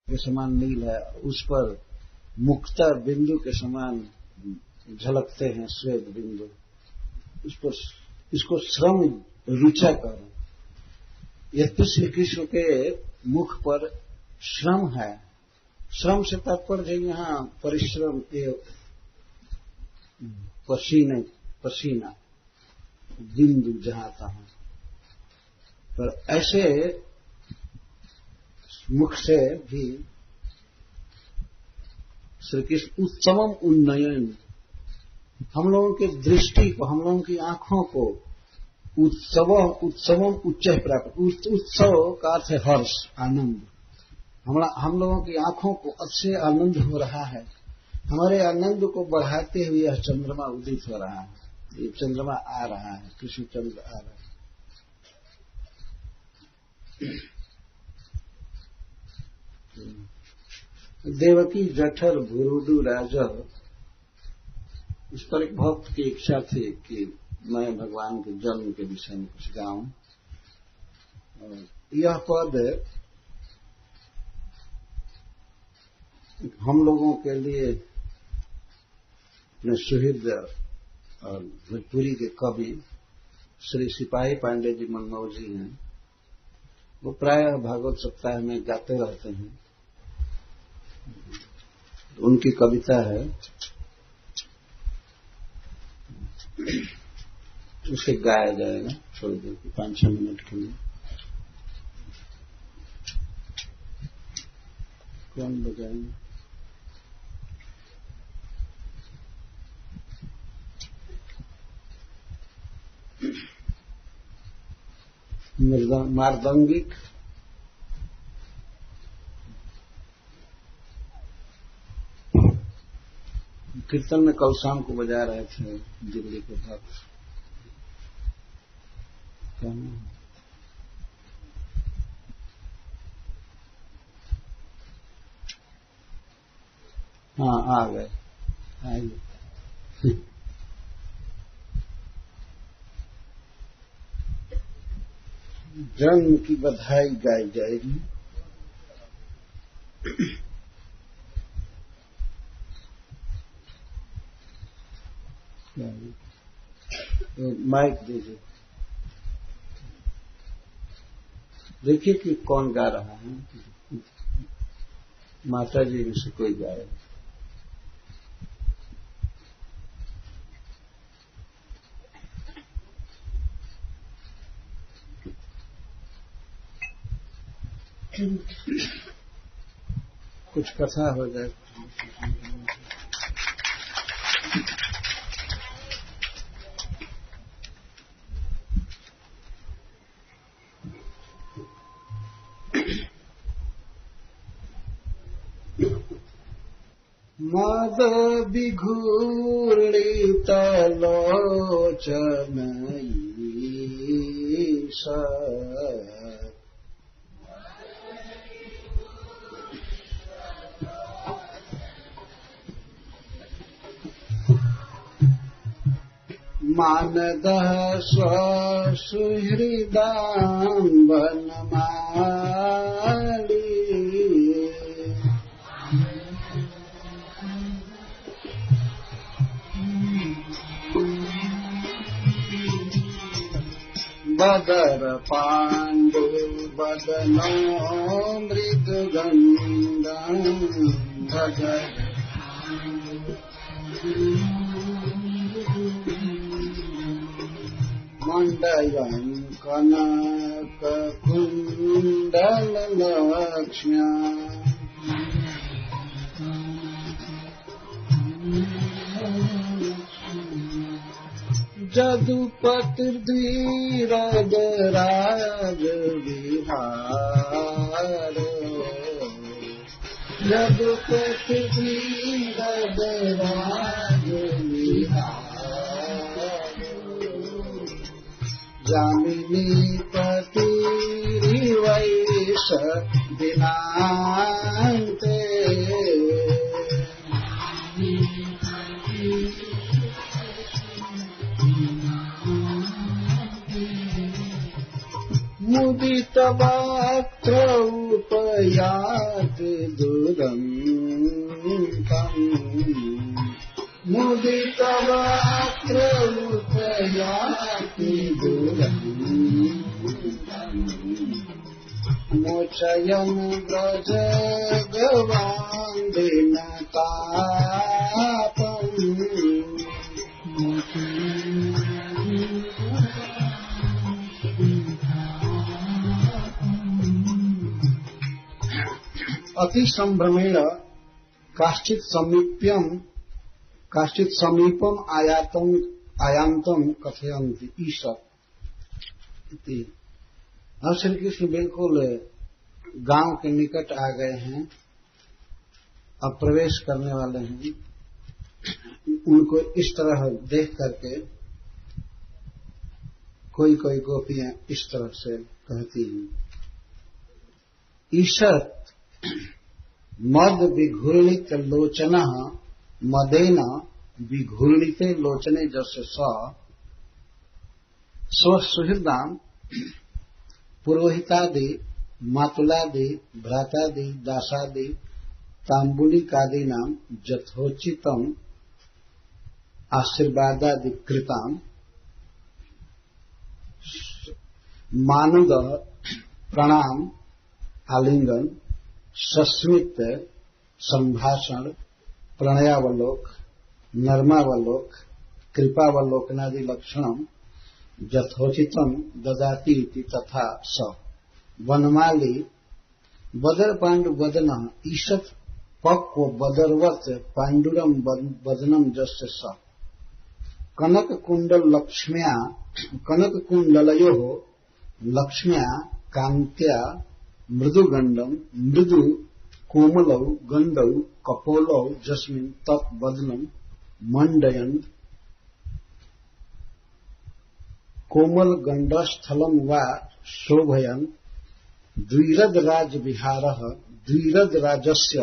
के समान नील है, उस पर मुक्ता बिंदु के समान झलकते हैं श्वेत बिंदु। उस पर इसको श्रम रुचा कर। यद्यपि श्री कृष्ण के मुख पर श्रम है। श्रम से तात्पर्य यहाँ परिश्रम पसीना बिंदु जहां तहां, पर ऐसे मुख से भी श्री कृष्ण उत्तमम उन्नयन, हम लोगों की दृष्टि को, हम लोगों की आंखों को उत्सवम उच्च प्राप्त। उत्सव का अर्थ है हर्ष, आनंद। हम लोगों की आंखों को अच्छे आनंद हो रहा है। हमारे आनंद को बढ़ाते हुए यह चंद्रमा उदित हो रहा है। ये चंद्रमा आ रहा है, कृष्ण चंद्र आ रहा है। देवकी जठर भुरुडु राजा, इस पर एक भक्त की इच्छा थी कि मैं भगवान के जन्म के विषय में कुछ गाऊं। यह पद हम लोगों के लिए अपने सुहृद और भोजपुरी के कवि श्री सिपाही पांडे जी मनमोह जी हैं। वो प्रायः भागवत सप्ताह में गाते रहते हैं। उनकी कविता है, उसे गाया जाएगा थोड़ी देर की, 5-6 मिनट के लिए। कौन बजाएंगे? मार्दंगिक कीर्तन में कल शाम को बजा रहे थे दिल्ली के भक्त। हाँ, आ गए, आइए। जन्म की बधाई गाई जाएगी। माइक दीजिए, देखिए कि कौन गा रहा है। माता जी में से कोई गाए। कुछ कथा हो जाए। मद विघूर्णित लोचन ईश, मानदः स्वसुहृदाम्बनमाली, बदर पाण्डु बदनो मृदुगन्धं भजर मण्डयन् कनककुण्डललक्ष्म्या, जदुपतिर्धीरजराज विहार, जदुपतिर्धीरजराज विहार, जामिनी पतिरिवैष दिनान्ते, मुदित वक्त्र याति दुरन्तम् मुदितवक्त्रमुपयाति दुरन्तम् मोचयन् व्रज गवान्दिनतापम् अति संभ्रमेण काश्चित् समीपम आयांतम कथयन्ति ईशत् इति। अब श्री कृष्ण बिल्कुल गांव के निकट आ गए हैं, अब प्रवेश करने वाले हैं। उनको इस तरह देख करके कोई कोई गोपियां इस तरह से कहती हैं, ईशत् मद विघूर्णित लोचन मदेन विघूर्णिते लोचने जस्य स्वसुहृदाम पुरोहितादि मातुलादि भ्रातादि दासादि तांबुलिकादि नाम यथोचितम आशीर्वादादि कृताम मानद प्रणाम आलिंगन सस्मित संभाषण प्रणयावलोक नर्मावलोक कृपावलोकनादि लक्षणम यथोचितम ददाति इति तथा स वनमाली बदर पांडु वदन ईशत पक्व बदरवत पांडुरम वदनम जस्य स कनक कुंडल लक्ष्म्या कनक कुंडलयो लक्ष्म्या कांत्या मृदुगंडम मृदु कोमलौ गंधौ कपोलौ जस्मिन तत् वदनम मंडयन कोमल गंडस्थलम वा शोभयन द्विरद राज विहारः द्विरद राजस्य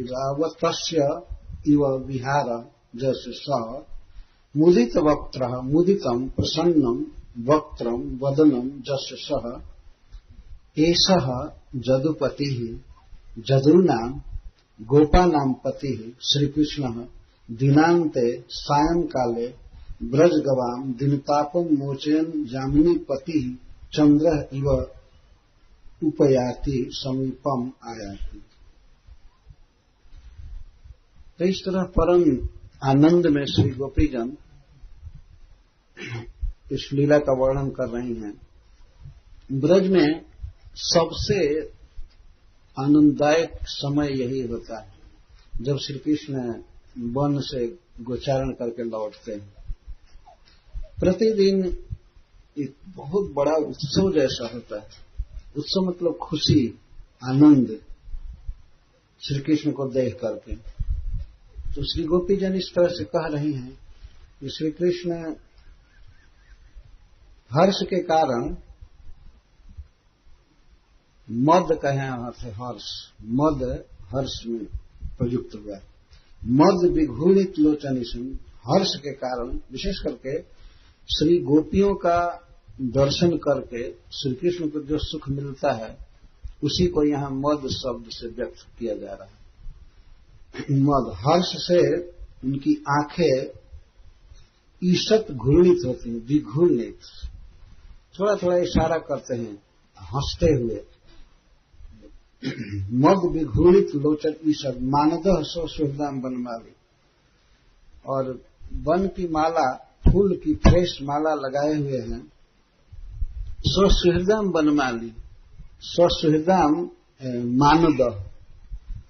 ऐरावतस्य इव विहार जस्य स मुदित वक्त्रः मुदितं प्रसन्नं वक्त्रं वदनं जस्य सः एषः जदुपतिः जदूनां गोपानां पतिः श्रीकृष्णः दिनान्ते सायंकाले ब्रजगवां दिनतापं मोचयन् यामिनी पतिः चंद्रः इव उपयाति समीपम आयाति। तो इस तरह परम आनंद में श्री गोपीजन इस लीला का वर्णन कर रही हैं। ब्रज में सबसे आनंददायक समय यही होता है जब श्री कृष्ण वन से गोचारण करके लौटते हैं। प्रतिदिन एक बहुत बड़ा उत्सव जैसा होता है। उत्सव मतलब खुशी आनंद श्री कृष्ण को देख करके। तो श्री गोपीजन इस तरह से कह रही हैं कि श्री कृष्ण हर्ष के कारण मद कहे अर्थ है हर्ष, मद हर्ष में प्रयुक्त हुआ। मद विघूर्णित लोचनिसम हर्ष के कारण विशेष करके श्री गोपियों का दर्शन करके श्री कृष्ण को जो सुख मिलता है उसी को यहाँ मद शब्द से व्यक्त किया जा रहा है। मद हर्ष से उनकी आंखें ईशत घूर्णित होती हैं, विघूर्णित, थोड़ा थोड़ा इशारा करते हैं हंसते हुए। मद विघूर्णित लोचन ईशत मानदह सुहृदाम बनमाली, और वन की माला फूल की फ्रेश माला लगाए हुए हैं। स्वसुहृदाम बनमाली, स्वसुहृदाम मानदह,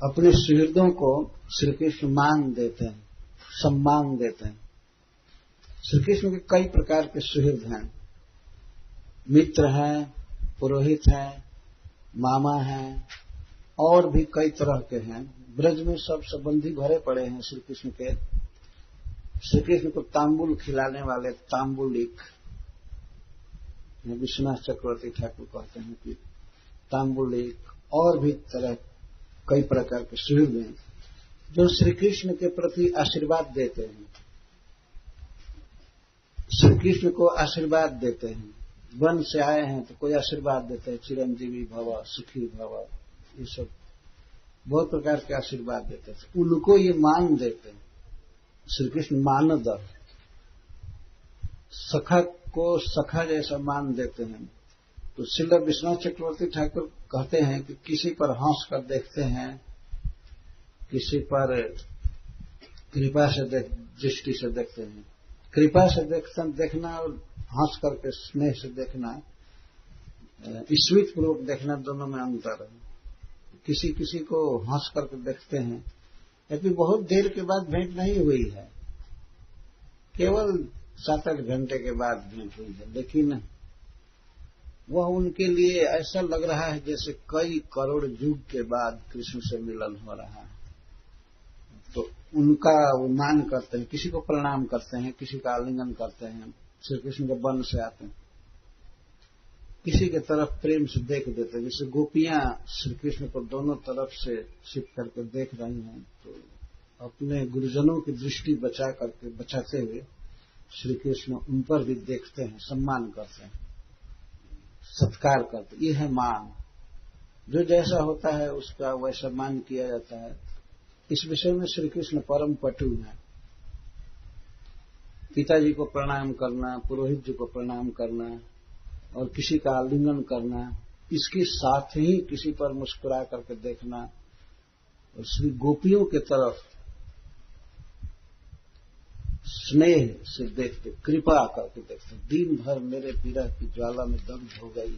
अपने सुहृदों को श्री कृष्ण मान देते हैं, सम्मान देते हैं। श्री कृष्ण के कई प्रकार के सुहृद हैं, मित्र हैं, पुरोहित हैं, मामा हैं, और भी कई तरह के हैं। ब्रज में सब संबंधी भरे पड़े हैं श्री कृष्ण के। श्री कृष्ण को तांबुल खिलाने वाले तांबुलिक, विश्वनाथ चक्रवर्ती ठाकुर कहते हैं कि तांबुलिक, और भी तरह कई प्रकार के सुहृद हैं जो श्री कृष्ण के प्रति आशीर्वाद देते हैं, श्री कृष्ण को आशीर्वाद देते हैं। वन से आए हैं तो कोई आशीर्वाद देते हैं, चिरंजीवी भव, सुखी भव, ये सब बहुत प्रकार के आशीर्वाद देते थे। उनको ये मान देते हैं। श्री कृष्ण मानद, सखा को सखा जैसा मान देते हैं। तो श्रील विश्वनाथ चक्रवर्ती ठाकुर कहते हैं कि किसी पर हंस कर देखते हैं, किसी पर कृपा से दृष्टि से देखते हैं। कृपा से देखना और हंस करके स्नेह से देखना, ईश्वित पूर्वक देखना, दोनों में अंतर है। किसी किसी को हंस करके देखते हैं, अभी बहुत देर के बाद भेंट नहीं हुई है, केवल 7-8 घंटे के बाद भेंट हुई है, लेकिन वह उनके लिए ऐसा लग रहा है जैसे कई करोड़ युग के बाद कृष्ण से मिलन हो रहा है। तो उनका वो मान करते हैं, किसी को प्रणाम करते हैं, किसी का आलिंगन करते हैं। श्री कृष्ण के वन से आते हैं, किसी के तरफ प्रेम से देख देते हैं। जैसे गोपियां श्री कृष्ण को दोनों तरफ से छिप करके देख रही हैं, तो अपने गुरुजनों की दृष्टि बचाते हुए श्री कृष्ण उन पर भी देखते हैं, सम्मान करते हैं, सत्कार करते। ये है मान। जो जैसा होता है उसका वैसा मान किया जाता है। इस विषय में श्री कृष्ण परम पटु हैं। पिताजी को प्रणाम करना, पुरोहित जी को प्रणाम करना और किसी का आलिंगन करना, इसके साथ ही किसी पर मुस्कुरा करके देखना और श्री गोपियों के तरफ स्नेह से देखते, कृपा करके देखते। दिन भर मेरे विरह की ज्वाला में दग्ध हो गई,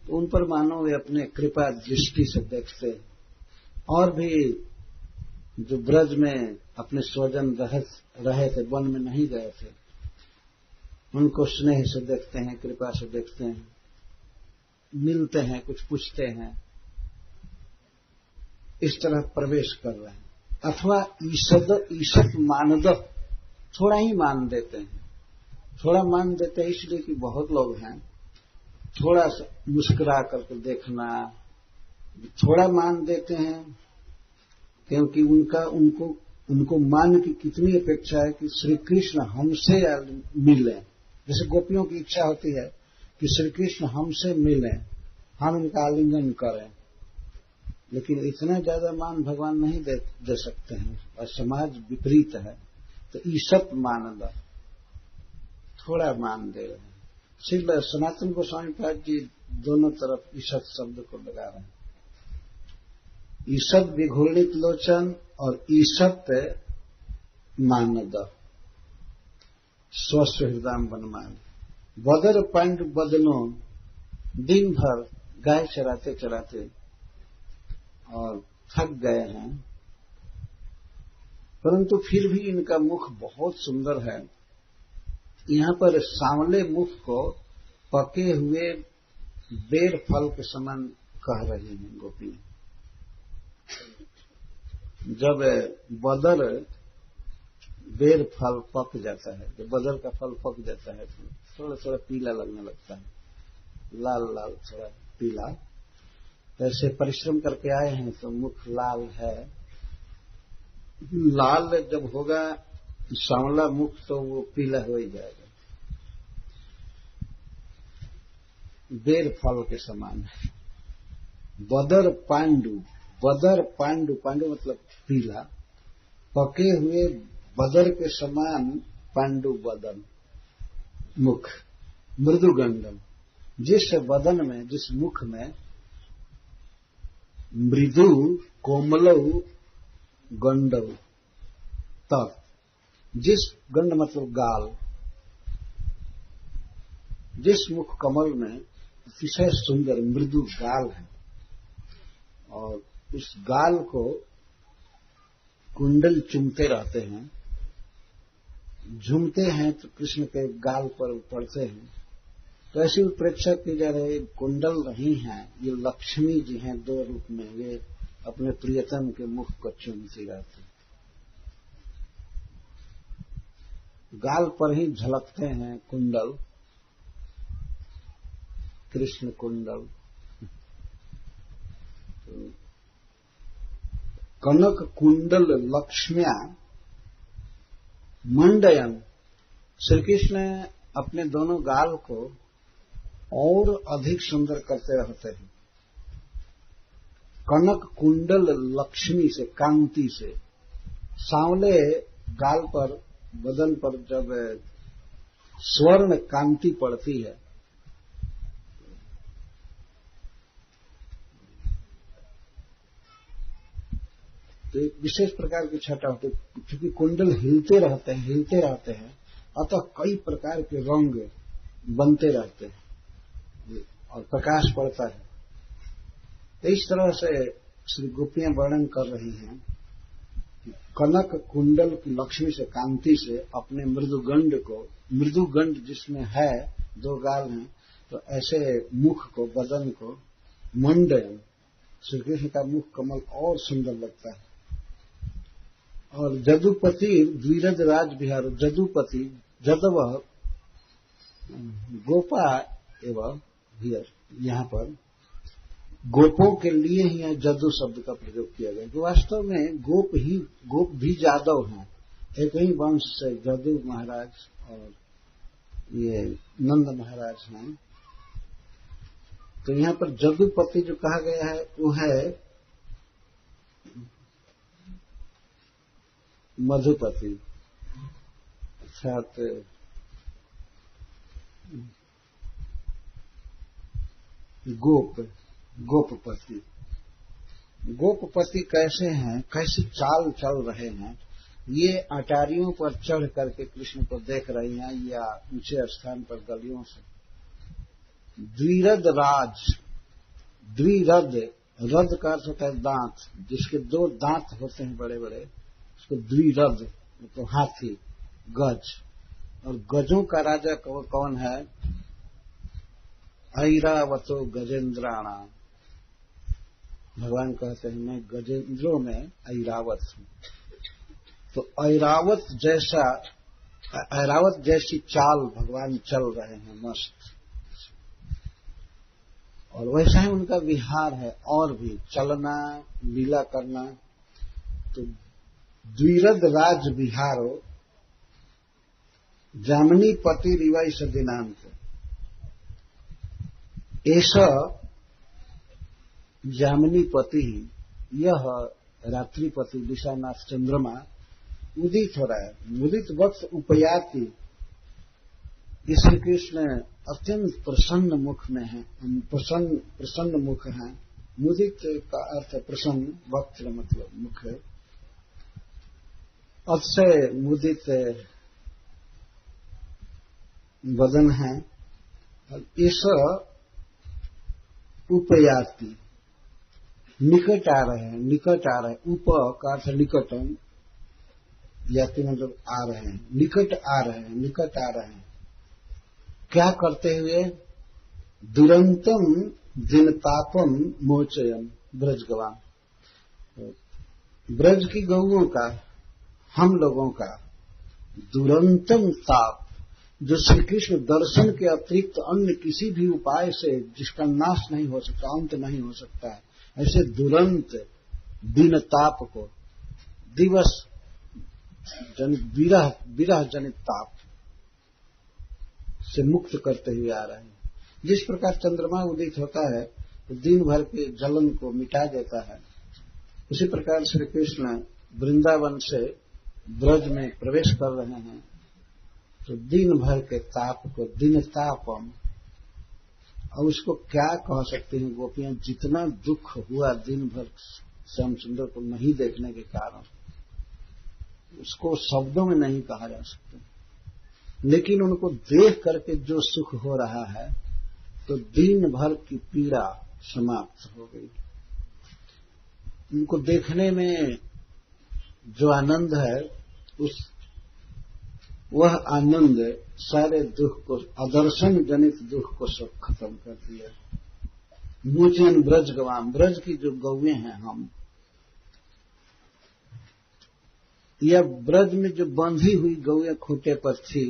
तो उन पर मानो वे अपने कृपा दृष्टि से देखते। और भी जो ब्रज में अपने स्वजन रहे थे, वन में नहीं गए थे, उनको स्नेह से देखते हैं, कृपा से देखते हैं, मिलते हैं, कुछ पूछते हैं, इस तरह प्रवेश कर रहे हैं। अथवा ईशत मानद, थोड़ा ही मान देते हैं। थोड़ा मान देते हैं इसलिए कि बहुत लोग हैं, थोड़ा सा मुस्कुरा करके देखना। थोड़ा मान देते हैं क्योंकि उनको मान की कितनी अपेक्षा है कि श्री कृष्ण हमसे मिले। जैसे गोपियों की इच्छा होती है कि श्री कृष्ण हमसे मिले, हम इनका आलिंगन करें, लेकिन इतना ज्यादा मान भगवान नहीं दे सकते हैं, और समाज विपरीत है। तो ईशत मानद, थोड़ा मान दे रहे हैं। श्री सनातन गोस्वामी पाद जी दोनों तरफ ईशत शब्द को लगा रहे हैं। ईशत विघूर्णित लोचन और ईशत मानद, स्वस्थ हृदय बनमान। बदर पांडु बदनो, दिन भर गाय चराते चराते और थक गए हैं, परंतु फिर भी इनका मुख बहुत सुंदर है। यहां पर सांवले मुख को पके हुए बेर फल के समान कह रहे हैं गोपी। जब बदर बेर फल पक जाता है, जब बदर का फल पक जाता है तो थोड़ा थोड़ा पीला लगने लगता है, लाल लाल थोड़ा पीला। ऐसे परिश्रम करके आए हैं तो मुख लाल है। लाल जब होगा सांवला मुख तो वो पीला हो ही जाएगा। बेर फल के समान है। बदर पांडु, बदर पांडु, पांडु मतलब पीला, पके हुए बदर के समान पांडु बदन, मुख, मृदु गंडम। जिस बदन में, जिस मुख में मृदु कोमलऊ गंडव, तब जिस गंड मतलब गाल, जिस मुख कमल में अतिशय सुंदर मृदु गाल है, और उस गाल को कुंडल चूमते रहते हैं, झूमते हैं तो कृष्ण के गाल पर पड़ते हैं। तो ऐसी उत्प्रेक्षा की जा रही। कुंडल नहीं है, ये लक्ष्मी जी हैं दो रूप में, वे अपने प्रियतम के मुख को चूमती रहती। गाल पर ही झलकते हैं कुंडल, कृष्ण कुंडल। तो कनक कुंडल लक्ष्म्या मंडयन, श्री कृष्ण अपने दोनों गाल को और अधिक सुंदर करते रहते हैं। कनक कुंडल लक्ष्मी से, कांति से, सांवले गाल पर, बदन पर जब स्वर्ण कांति पड़ती है तो एक विशेष प्रकार की छटा होती है। क्योंकि कुंडल हिलते रहते हैं, अतः कई प्रकार के रंग बनते रहते हैं और प्रकाश पड़ता है। तो इस तरह से श्री गोपियां वर्णन कर रही हैं कि कनक कुंडल की लक्ष्मी से, कांति से अपने मृदुगंड जिसमें है, 2 गाल हैं, तो ऐसे मुख को, बदन को, मंडयन, श्री कृष्ण का मुख कमल और सुंदर लगता है। और जदुपति द्विरद राज विहार, जदुपति, जदव गोपा एवं हियर, यहाँ पर गोपों के लिए ही यहाँ जदु शब्द का प्रयोग किया गया। जो वास्तव में गोप भी जादव हैं, एक ही वंश से जदु महाराज और ये नंद महाराज हैं। तो यहाँ पर जदुपति जो कहा गया है वो है मधुपति, अर्थात गोपपति। गोपपति कैसे हैं, कैसी चाल चल रहे हैं, ये अटारियों पर चढ़ करके कृष्ण को देख रही हैं या ऊंचे स्थान पर गलियों से। द्विरद राज, द्विरद, रद का अर्थ होता है दांत, जिसके 2 दांत होते हैं बड़े बड़े, उसको द्विरद, तो हाथी, गज। और गजों का राजा कौन है? ऐरावतो गजेंद्राणा। भगवान कहते हैं मैं गजेंद्रों में ऐरावत हूं। तो ऐरावत जैसी चाल भगवान चल रहे हैं, मस्त। और वैसा ही उनका विहार है, और भी चलना, लीला करना। तो द्विरद राज विहारो जामनी पति रिवाई दिनांक, ऐसा जामनी पति, यह रात्रिपति दिशानाथ चंद्रमा उदित हो रहा है। मुदित वक्त उपयाति, श्री कृष्ण अत्यंत प्रसन्न मुख में है, प्रसन्न मुख है। मुदित का अर्थ प्रसन्न, वक्त मतलब मुख है। अतिशय मुदित बदन है। ऐसा उपयाति, निकट आ रहे हैं। उप का अर्थ निकटम, याति मतलब आ रहे हैं, निकट आ रहे हैं। क्या करते हुए? दुरंतम दिनतापम मोचयन ब्रजगवाम, ब्रज की गौओं का, हम लोगों का दुरंतम ताप, जो श्री कृष्ण दर्शन के अतिरिक्त अन्य किसी भी उपाय से जिसका नाश नहीं हो सकता, अंत नहीं हो सकता है, ऐसे दुरंत दिन ताप को, दिवस जनित विरह जनित ताप से मुक्त करते हुए आ रहे हैं। जिस प्रकार चंद्रमा उदित होता है तो दिन भर के जलन को मिटा देता है, उसी प्रकार श्री कृष्ण वृंदावन से ब्रज में प्रवेश कर रहे हैं तो दिन भर के ताप को, दिन तापम, और उसको क्या कह सकते हैं गोपियां, जितना दुख हुआ दिन भर श्याम सुंदर को नहीं देखने के कारण, उसको शब्दों में नहीं कहा जा सकता। लेकिन उनको देख करके जो सुख हो रहा है तो दिन भर की पीड़ा समाप्त हो गई। उनको देखने में जो आनंद है, वह आनंद सारे दुख को, अदर्शन जनित दुख को सब खत्म कर दिया। मोचन ब्रज गवाम, ब्रज की जो गौएं हैं हम, या ब्रज में जो बंधी हुई गौएं खूंटे पर थी,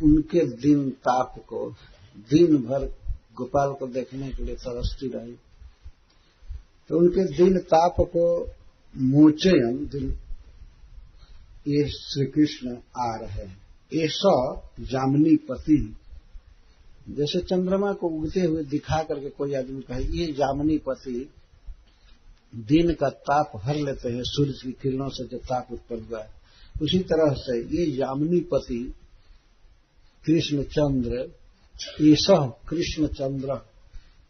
उनके दिन ताप को, दिन भर गोपाल को देखने के लिए तरसती रही, तो उनके दिन ताप को मोचयन, दिन, ये श्री कृष्ण आ रहे हैं। ऐसा जामनी पति, जैसे चंद्रमा को उगते हुए दिखा करके कोई आदमी कहे ये जामनी पति दिन का ताप हर लेते हैं सूर्य की किरणों से जो ताप उत्पन्न हुआ है, उसी तरह से ये यामिनी पति कृष्ण चंद्र, ईशः कृष्ण चंद्र,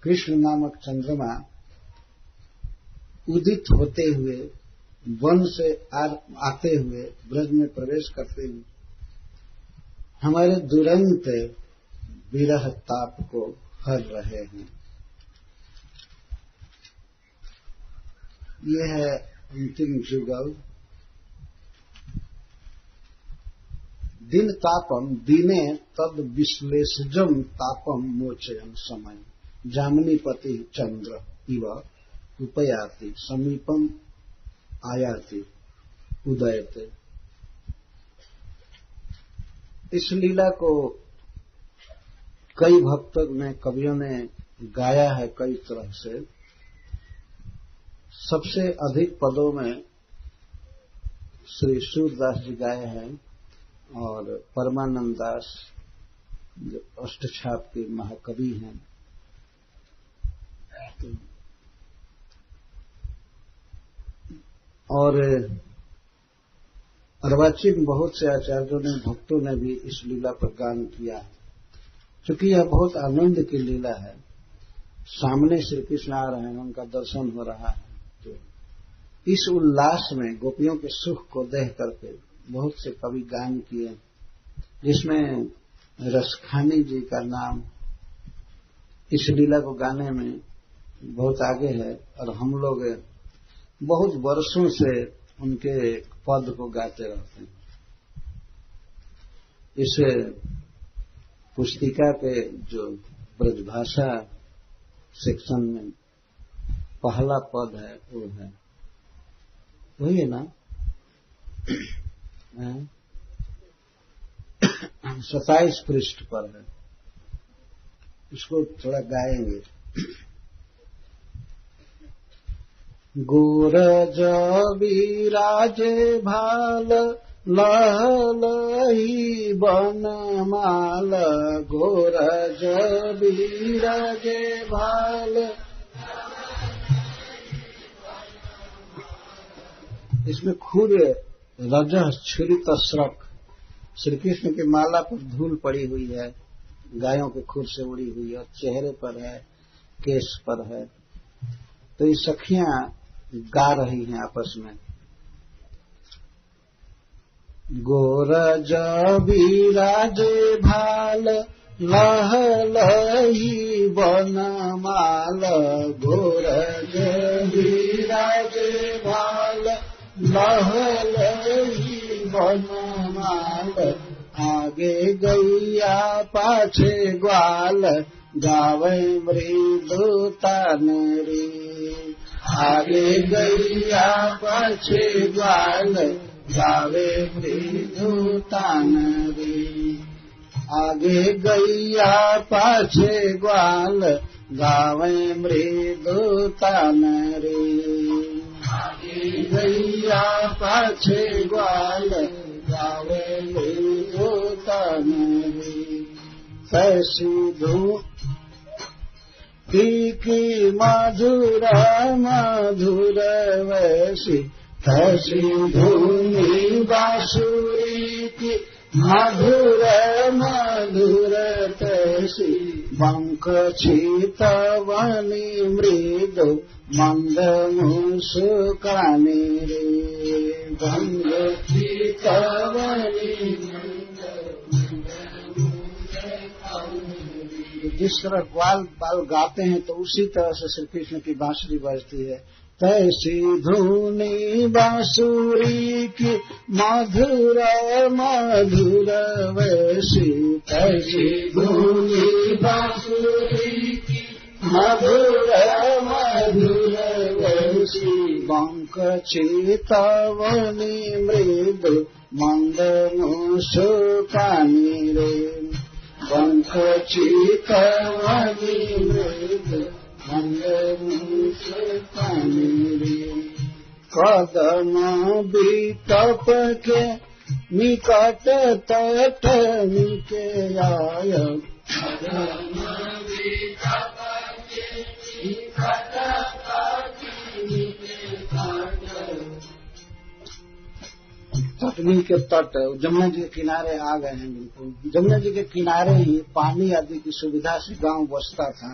कृष्ण नामक चंद्रमा उदित होते हुए वन से आते हुए ब्रज में प्रवेश करते हुए हमारे दुरंत विरह ताप को हर रहे हैं। यह है अंतिम जुगल। दिन तापम दिने तद विश्लेषजम तापम मोचयन समय जामिनी पति चंद्र इव उपयाति समीपम आयाति उदयते। इस लीला को कई भक्तों ने, कवियों ने गाया है कई तरह से। सबसे अधिक पदों में श्री सूरदास जी गाए हैं और परमानंद दास जो अष्टछाप के महाकवि हैं, और अर्वाचीन बहुत से आचार्यों ने, भक्तों ने भी इस लीला पर गान किया है। क्योंकि यह बहुत आनंद की लीला है। सामने श्री कृष्ण आ रहे हैं, उनका दर्शन हो रहा है, तो इस उल्लास में गोपियों के सुख को देख करके बहुत से कवि गान किए, जिसमें रसखानी जी का नाम इस लीला को गाने में बहुत आगे है। और हम लोग बहुत वर्षों से उनके पद को गाते रहते हैं। इस पुस्तिका के जो ब्रजभाषा सेक्शन में पहला पद है वो है, वही है ना, 27 पृष्ठ पर है। इसको थोड़ा गाएंगे। गोरज विराजे भाल लहलही बनमाल, गोरज विराजे भाल। इसमें खुद रजह छुरित स्रक, श्री कृष्ण की माला पर धूल पड़ी हुई है, गायों के खुर से उड़ी हुई है, चेहरे पर है, केश पर है। तो ये सखियां गा रही हैं आपस में। गोरज विराजे भाल लहलही बनमाल, गोरज विराजे भाल लहलही बनमाल, आगे गैया पाछे ग्वाल, गावे मृदु तानरी। आगे गैया पाछे ग्वाल, गावे मृदु तानरी। आगे गैया पाछे ग्वाल, गावे मृदु तानरी। आगे गैया पाछे ग्वाल, गावे मृदु तानरी। कैसी धूप की मधुर मधुर वैसी, कैसी धुनी बांसुरी की मधुर मधुर तैसी। बंक छितवनी मृदु मंद मुस्कानी रे, बंक छितवनी। जिस तरह ग्वाल बाल गाते हैं तो उसी तरह से श्री कृष्ण की बांसुरी बजती है। तैसी धुनी बांसुरी की मधुर मधुर वैसी, तैसी धुनी बांसुरी की मधुर मधुर वैसी। बंक छितवनी मृदु मंद मुस्कानी रे, बंक छितवनी मृदु मंद मुस्कानी रे। कदम बिटप के निकट तट के आय, तटनी के तट जमुना जी के किनारे आ गए हैं। बिल्कुल जमुना जी के किनारे ही पानी आदि की सुविधा से गांव बसता था।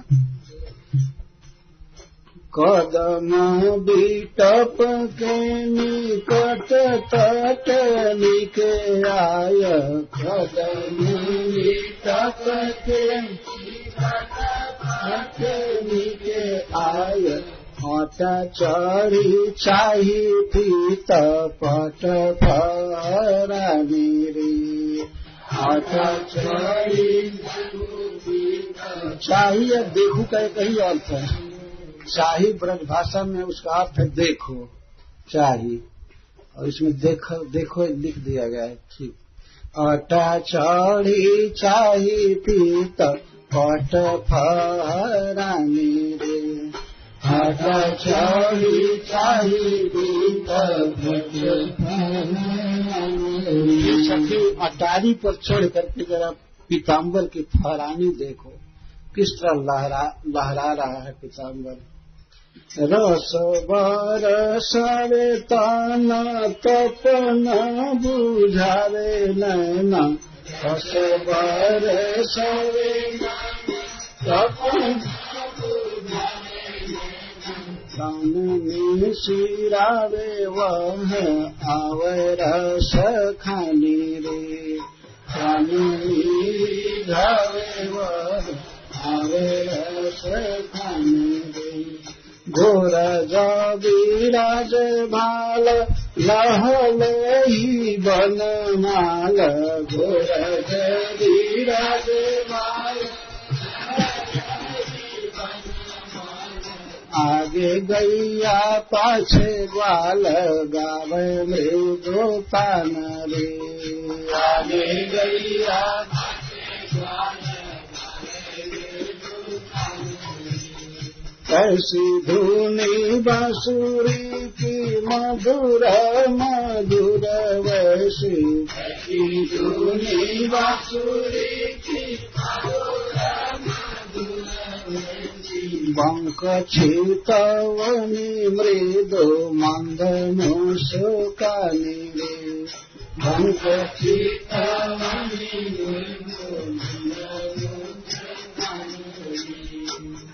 कदम बिटप के निकट तट लिखे आय, कदम बिटप के तट लिखे आय, हट चढ़ी चाही पीत पट फरानी रे, हट चढ़ी चाहिए। देखू का एक ही अर्थ है। चाही ब्रज भाषा में उसका अर्थ है देखो, चाही, और इसमें देखो लिख दिया गया है। ठीक, अटा चढ़ी चाही पीत पट फरानी रे, अटा चढ़ी चाही पीत पट फरानी। सखी अटारी पर चढ़ करके जरा पीताम्बर की फरानी देखो, किस तरह लहरा रहा है पीताम्बर। रस बरसावे ताना तपना बुझावे नैना, रस बरसावे तपना सिरावे वह आवे रस खानी रे, खानी घावे वह आवे रस खानी रे। घोर जबिराज भाल लहले ही बनमाल, घोर जबिराज भाल आगे गैया पाछे ग्वाल, गावे मृदो तान रे, आगे गैया कैसी धुनी बांसुरी की मधुर मधुर वैसी, कैसी धुनी बांसुरी की बंक छितवनी मृदु मंद मुस्कानी रे, बंक छितवनी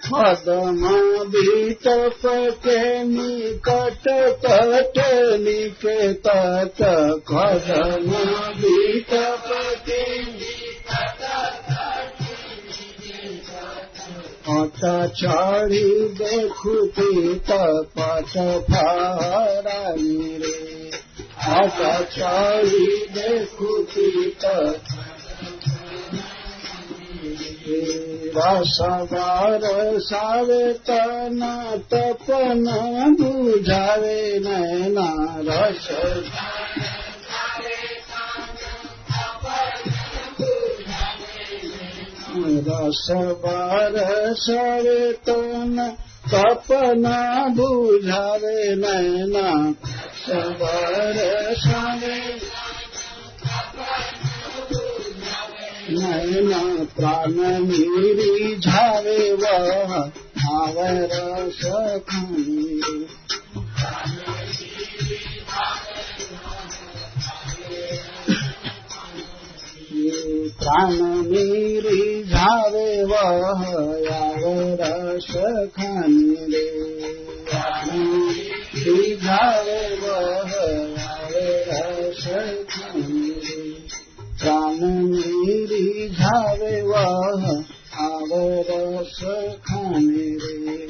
कदम बिटप के निकट तट लिखे तट, कदम बिटप के पट चढ़ी देखू पीत पट फरानी रे, पट चढ़ी देखू पीत रस बरसावे तना तपना बुझावे नैना, रस रस बरसावे तना तपना बुझावे नैना, बरसावे नैना प्राण मेरी झावे वह आवे रस खानी, प्राण मेरी झावे वह आवे रस खानी रे, प्राण मेरी झावे वह आवे रस खानी रे, प्राण मेरी झावे वह आवे रस खाने रे।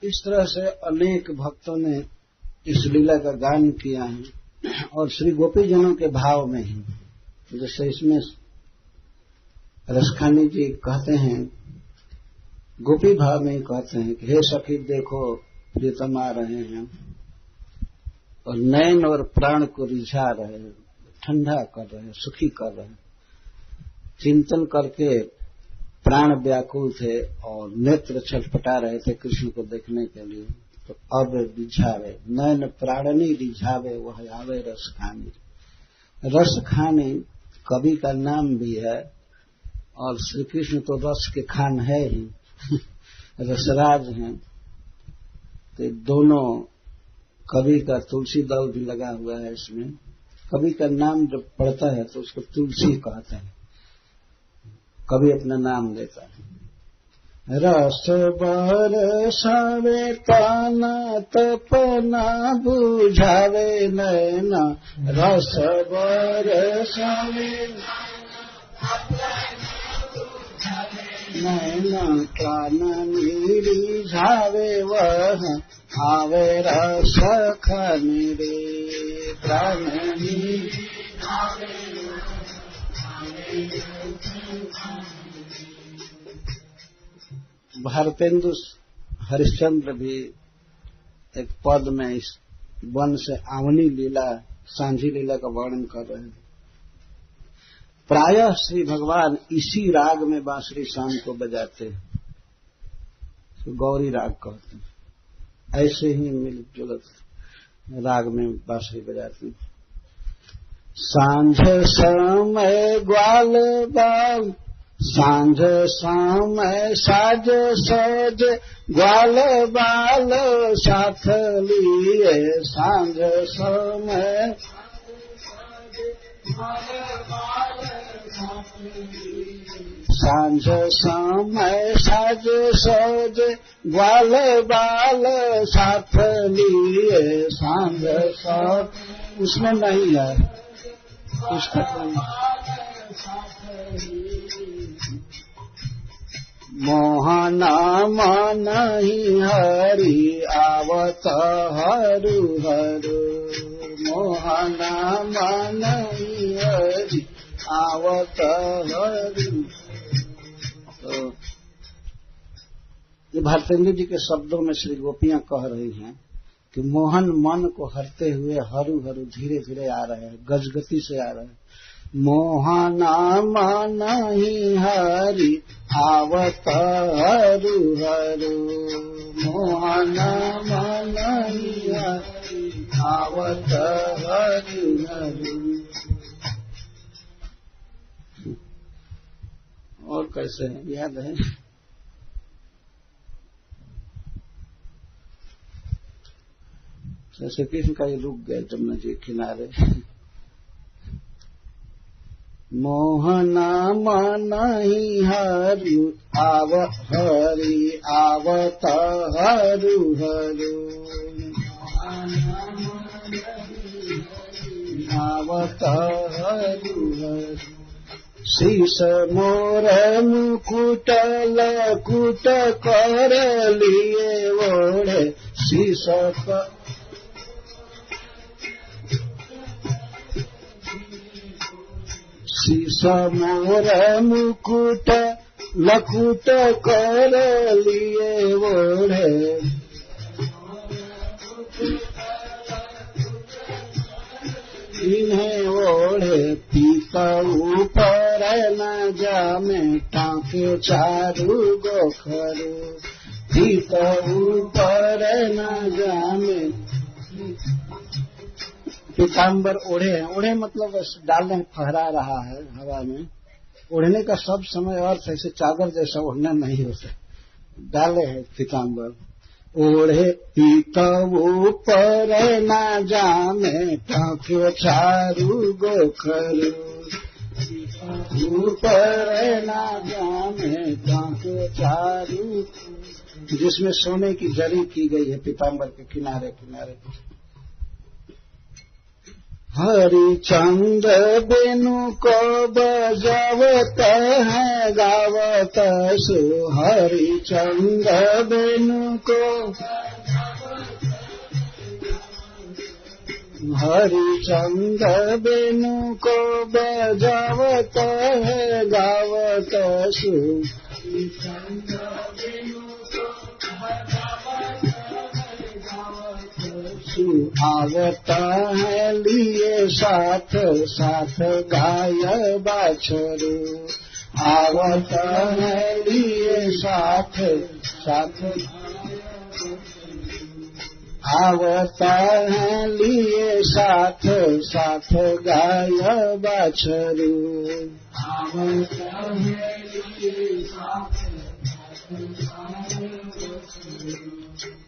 इस तरह से अनेक भक्तों ने इस लीला का गान किया है और श्री गोपीजनों के भाव में ही, जैसे इसमें रसखानी जी कहते हैं, गोपी भाव में ही कहते हैं कि हे सखी देखो प्रियतम आ रहे हैं और नयन और प्राण को रिझा रहे हैं, ठंडा कर रहे हैं, सुखी कर रहे हैं। चिंतन करके प्राण व्याकुल थे और नेत्र छटपटा रहे थे कृष्ण को देखने के लिए। तो अब रिझावे, नैन प्राणनी रिझावे वह आवे रस खाने। रस खाने कवि का नाम भी है, और श्री कृष्ण तो रस के खान है ही, रसराज हैं। तो दोनों, कवि का तुलसी दल भी लगा हुआ है इसमें। कवि का नाम जब पढ़ता है तो उसको तुलसी कहते हैं, कवि अपना नाम देता है। रस बरसावे ताना तपना बुझावे नैना, रस बरसावे नैना काना रिझावे वह आवे रस खाने रे प्राणी। भारतेंदु हरिश्चंद्र भी एक पद में इस वन से आवनी लीला, सांझी लीला का वर्णन कर रहे हैं। प्रायः श्री भगवान इसी राग में बांसुरी शाम को बजाते हैं, तो गौरी राग कहते हैं। ऐसे ही मिलत जुलत राग में बांसुरी बजाते हैं। सांझ समय ग्वाल बाल, सांझ समय साज सज ग्वाल बाल साथ लिए, सांझ समय सांझ समय साज सज ग्वाल बाल साथ लिए, सांझ सब उसमें नहीं है, पुस्तक में। मोहना मनहि हरि आवत हरु हरु, मोहना मनहि हरि आवत हरु। तो ये भारतेंदु जी के शब्दों में श्री गोपियां कह रही हैं कि मोहन मन को हरते हुए हरू हरू धीरे धीरे आ रहे हैं, गजगति से आ रहे हैं। मोहना मनहि हरि आवत हरु हरु, मोहना मनहि हरि आवत हरु हरु। और कैसे है, याद है? जैसे कृष्ण का ये रुक गए जमुना जी किनारे। मोहना मनहि हरि आवत हरु हरु, आवत हरु हरु। शीश मोर मुकुट लकुट कर लिए ओढ़े, शीश शीश मोर मुकुट लकुट कर लिए ओढ़े, इन्हें ओढ़े पीता ऊपर न जामे टाँके चारू गोखर, पीता ऊपर न जामे। पीताम्बर ओढ़े हैं, ओढ़े मतलब बस डालने फहरा रहा है हवा में। ओढ़ने का सब समय अर्थ ऐसे चादर जैसा ओढ़ना नहीं होता, डाले है पीताम्बर। ओढ़े पीता ऊपर न जामे टाँके चारू गोखर, ऊपर न जामे टाँके चारू, जिसमें सोने की जरी की गई है पीताम्बर के किनारे किनारे। हरिचंद बेनु को बजावत है गावत सु, हरिचंद बेनु को, हरिचंद बेनु को बजावत है गावत सु, आवत है लिए साथ साथ गाय बाछरू, आवत है लिए साथ साथ। आवता है लिए साथ साथ गाय बाछरू। आवता है लिए साथ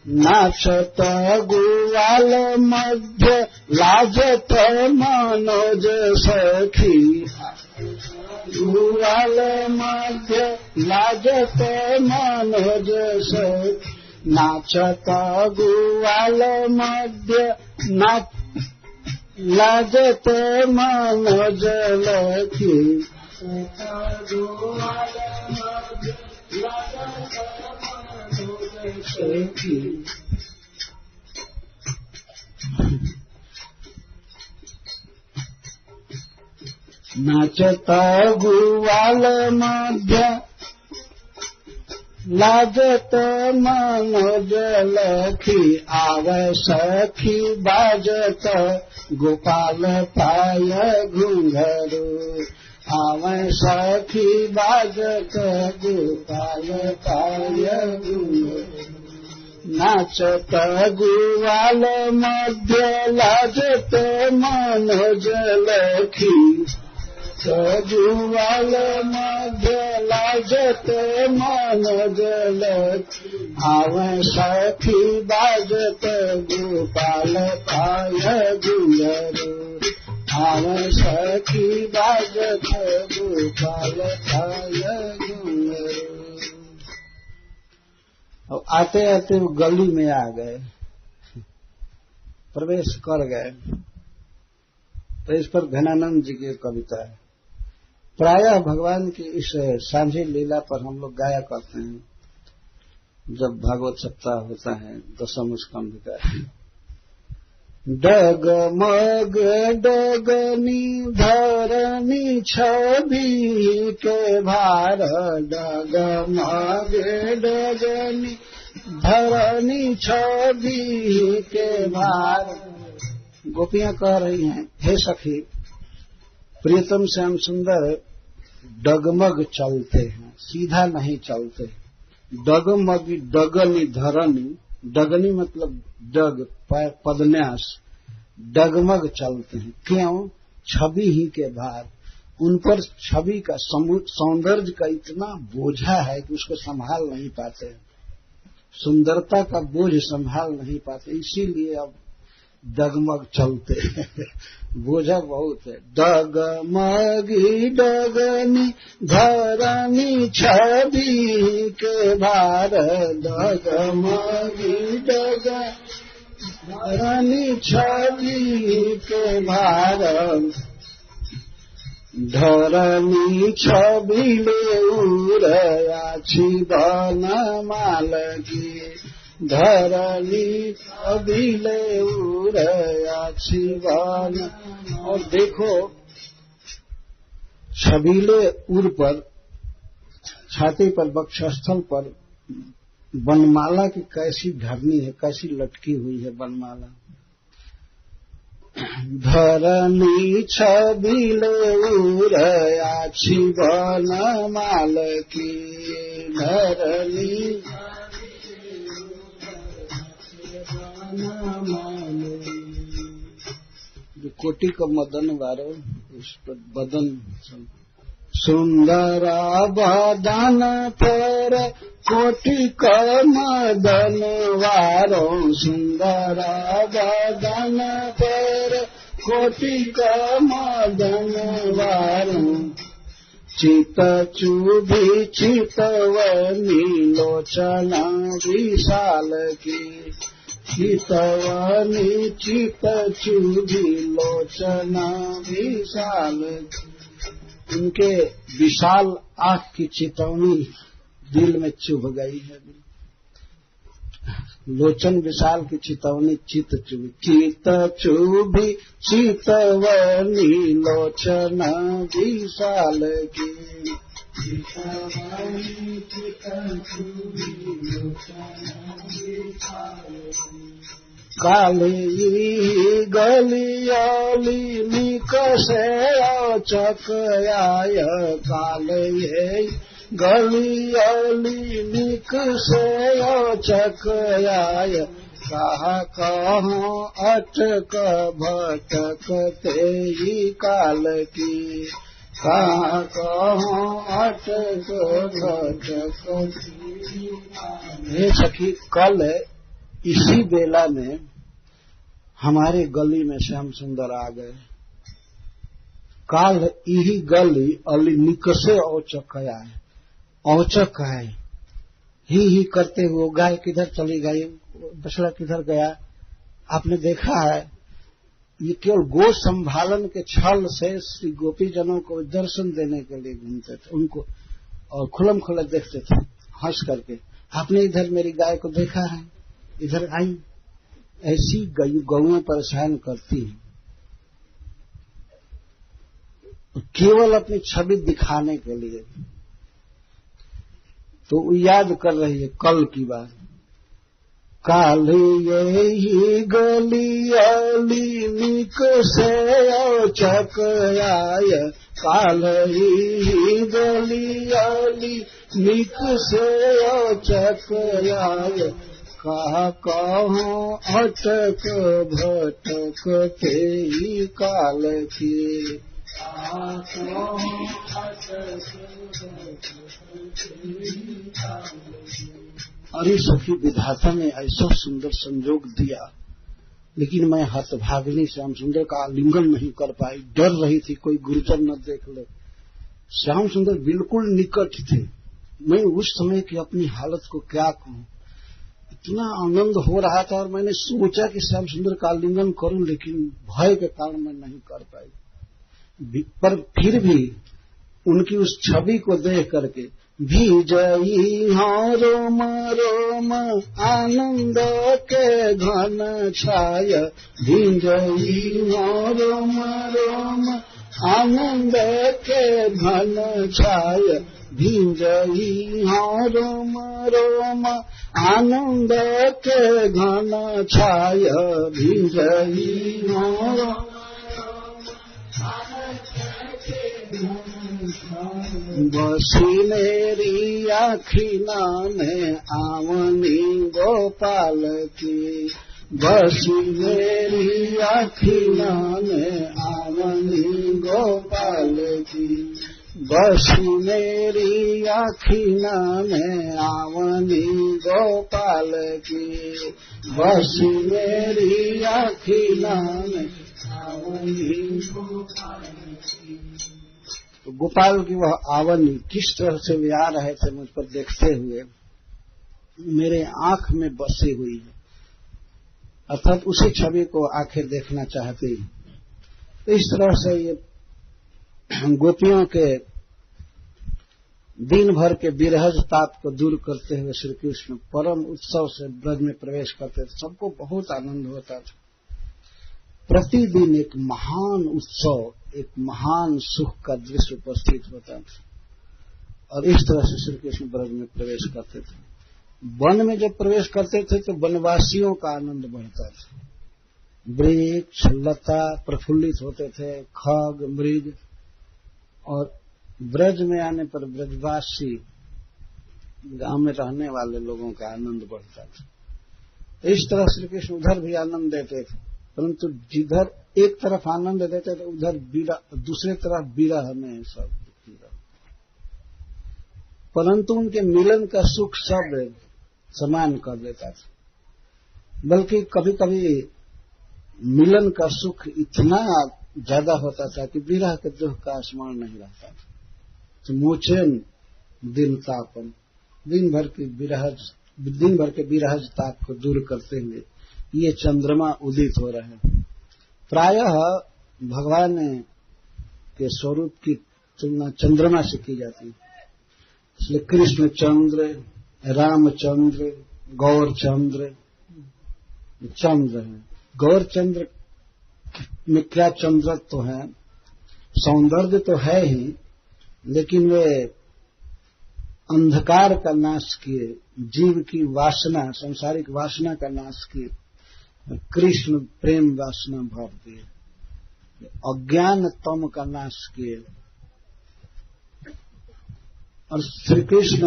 नाचत गुवाल मध्य लाजत मनोज सखी। गुवाल मध्य लाजत मनोज सखी। नाचत गुवाल मध्य लाजत मनोज लखी। गुवाल मध्य लाजत मनोज सखी। नाचत गुवाल मध्य लाजत मनोज लखी। आवे सखी बाजत गोपाल पाय घुंघरू। आवे सखी बाजत गोपाल पाय घुंघरू। नाचत गुवाल मध्य लाजत मनोज लखी। गुवाल मध्य लाजत मनोज लखी। आवे सखी बाजत गोपाल पाय घुंघरू। आवे सखी बाजत गोपाल पाय घुंघरू। अब आते आते वो गली में आ गए, प्रवेश कर गए। तो इस पर घनानंद जी की कविता है। प्रायः भगवान की इस सांझी लीला पर हम लोग गाया करते हैं जब भागवत सप्ताह होता है दशम स्कंध का। डगमग डगनी धरनी छवि के भार। डगमग डगनी धरनी छवि के भार। गोपियां कह रही हैं, हे सखी प्रियतम श्याम सुंदर डगमग चलते हैं, सीधा नहीं चलते। डगमग डगनी धरनी, डगनी मतलब डग पदन्यास। डगमग चलते हैं क्यों? छवि ही के भार। उन पर छवि का सौंदर्य का इतना बोझा है कि उसको संभाल नहीं पाते, सुंदरता का बोझ संभाल नहीं पाते, इसीलिए अब डगमग चलते बोझा बहुत है। डगमगी डगनी धरनी छवि के भार। डगमगी धरनी छवि के भार। धरनी छवि ले उड़ाछी बन माल की। धरनी छवि ले उड़ाछी बन। और देखो छबीले उर पर, छाती पर, वक्षस्थल पर बनमाला की कैसी धरनी है, कैसी लटकी हुई है बनमाला। धरनी छबीले उड़ाछी बनमाल की। धरनी जो कोटि का मदन वारो, उस पर बदन सुंदरा बदन पर कोटि का मदन वारो। सुंदरा बदन पर कोटि का मदन वारो। चित चुभी चितवनी लोचना विशाल की। चितवनी चित चुभी लोचना विशाल। उनके विशाल आंख की चितवनी दिल में चुभ गई है। लोचन विशाल की चितवनी चित चुभी। चित चुभी चितवनी लोचना विशाल की। चितवनी चित चुभी लोचना विशाल की। काली गलियाली निकसे चकयाय। काले गलियाली निकसे चकयाय। कहा कहो अटक भटकते ही काल की, कहा कहो अटक भटकते। हे सखी, कल इसी बेला में हमारे गली में श्याम सुंदर आ गए। काल यही गली अली निकसे औचक आए, औचक आए ही करते हुए गाय किधर चली गई, बछड़ा किधर गया। आपने देखा है, ये केवल गो संभालन के छल से श्री गोपी जनों को दर्शन देने के लिए घूमते थे, उनको और खुलम खुला देखते थे हंस करके। आपने इधर मेरी गाय को देखा है, इधर आई। ऐसी गौएं परेशान करती हैं, केवल अपनी छवि दिखाने के लिए। तो याद कर रही है कल की बात। काल यही गली अली निक से औचक आय, काल यही गली अली निक से औचक आय, कहा कहो अटक भटकते ही काल की। अरे सखी, विधाता ने ऐसा सुंदर संजोग दिया, लेकिन मैं हतभागिनी श्याम सुंदर का आलिंगन नहीं कर पाई, डर रही थी कोई गुरुजन न देख ले। श्याम सुंदर बिल्कुल निकट थे। मैं उस समय की अपनी हालत को क्या कहूं, इतना आनंद हो रहा था और मैंने सोचा कि श्याम सुंदर का आलिंगन करूं, लेकिन भय के कारण मैं नहीं कर पाई। पर फिर भी उनकी उस छवि को देख करके भीजई हाँ रोम रोम आनंद के घन छाय, भीजई हाँ रोम रोम आनंद के घन छाय, भीजई हाँ रोम रोम आनंद के घन छाय, भीजई हाँ रोम। बसी मेरी आखिना में आवनी गोपाल की, बसी मेरी आखिना में आवनी गोपाल की, बसी मेरी आखिना में आवनी गोपाल की, बसी मेरी आखिना में आवनी गोपाल की। तो गोपाल की वह आवनी किस तरह से वे आ रहे थे मुझ पर देखते हुए, मेरे आंख में बसी हुई है, अर्थात उसी छवि को आंखें देखना चाहती। तो इस तरह से ये गोपियों के दिन भर के विरहज ताप को दूर करते हुए श्री कृष्ण परम उत्सव से ब्रज में प्रवेश करते थे। सबको बहुत आनंद होता था। प्रतिदिन एक महान उत्सव, एक महान सुख का दृश्य उपस्थित होता था। और इस तरह से श्री कृष्ण ब्रज में प्रवेश करते थे। वन में जब प्रवेश करते थे तो वनवासियों का आनंद बढ़ता था। वृक्ष लता प्रफुल्लित होते थे, खग मृग, और ब्रज में आने पर ब्रजवासी गांव में रहने वाले लोगों का आनंद बढ़ता था। इस तरह श्री कृष्ण उधर भी आनंद देते थे, परंतु जिधर एक तरफ आनंद देते थे उधर दूसरे तरफ विरह में सब दुखी रहे। परंतु उनके मिलन का सुख सब समान कर देता था। बल्कि कभी कभी मिलन का सुख इतना ज्यादा होता था कि विरह के दुख का स्मरण नहीं रहता था। तो मोचन दिन तापन, दिन भर के विरहज ताप को दूर करते हुए ये चंद्रमा उदित हो रहे हैं। प्रायः भगवान के स्वरूप की तुलना चंद्रमा से की जाती है। इसलिए कृष्ण चंद्र, रामचंद्र, गौरचंद्र, चंद्र है। गौरचंद्र में क्या चंद्रत्व तो है, सौंदर्य तो है ही, लेकिन वे अंधकार का नाश किए, जीव की वासना, सांसारिक वासना का नाश किए, कृष्ण प्रेम वासना भर दिए, अज्ञान तम का नाश किए। और श्री कृष्ण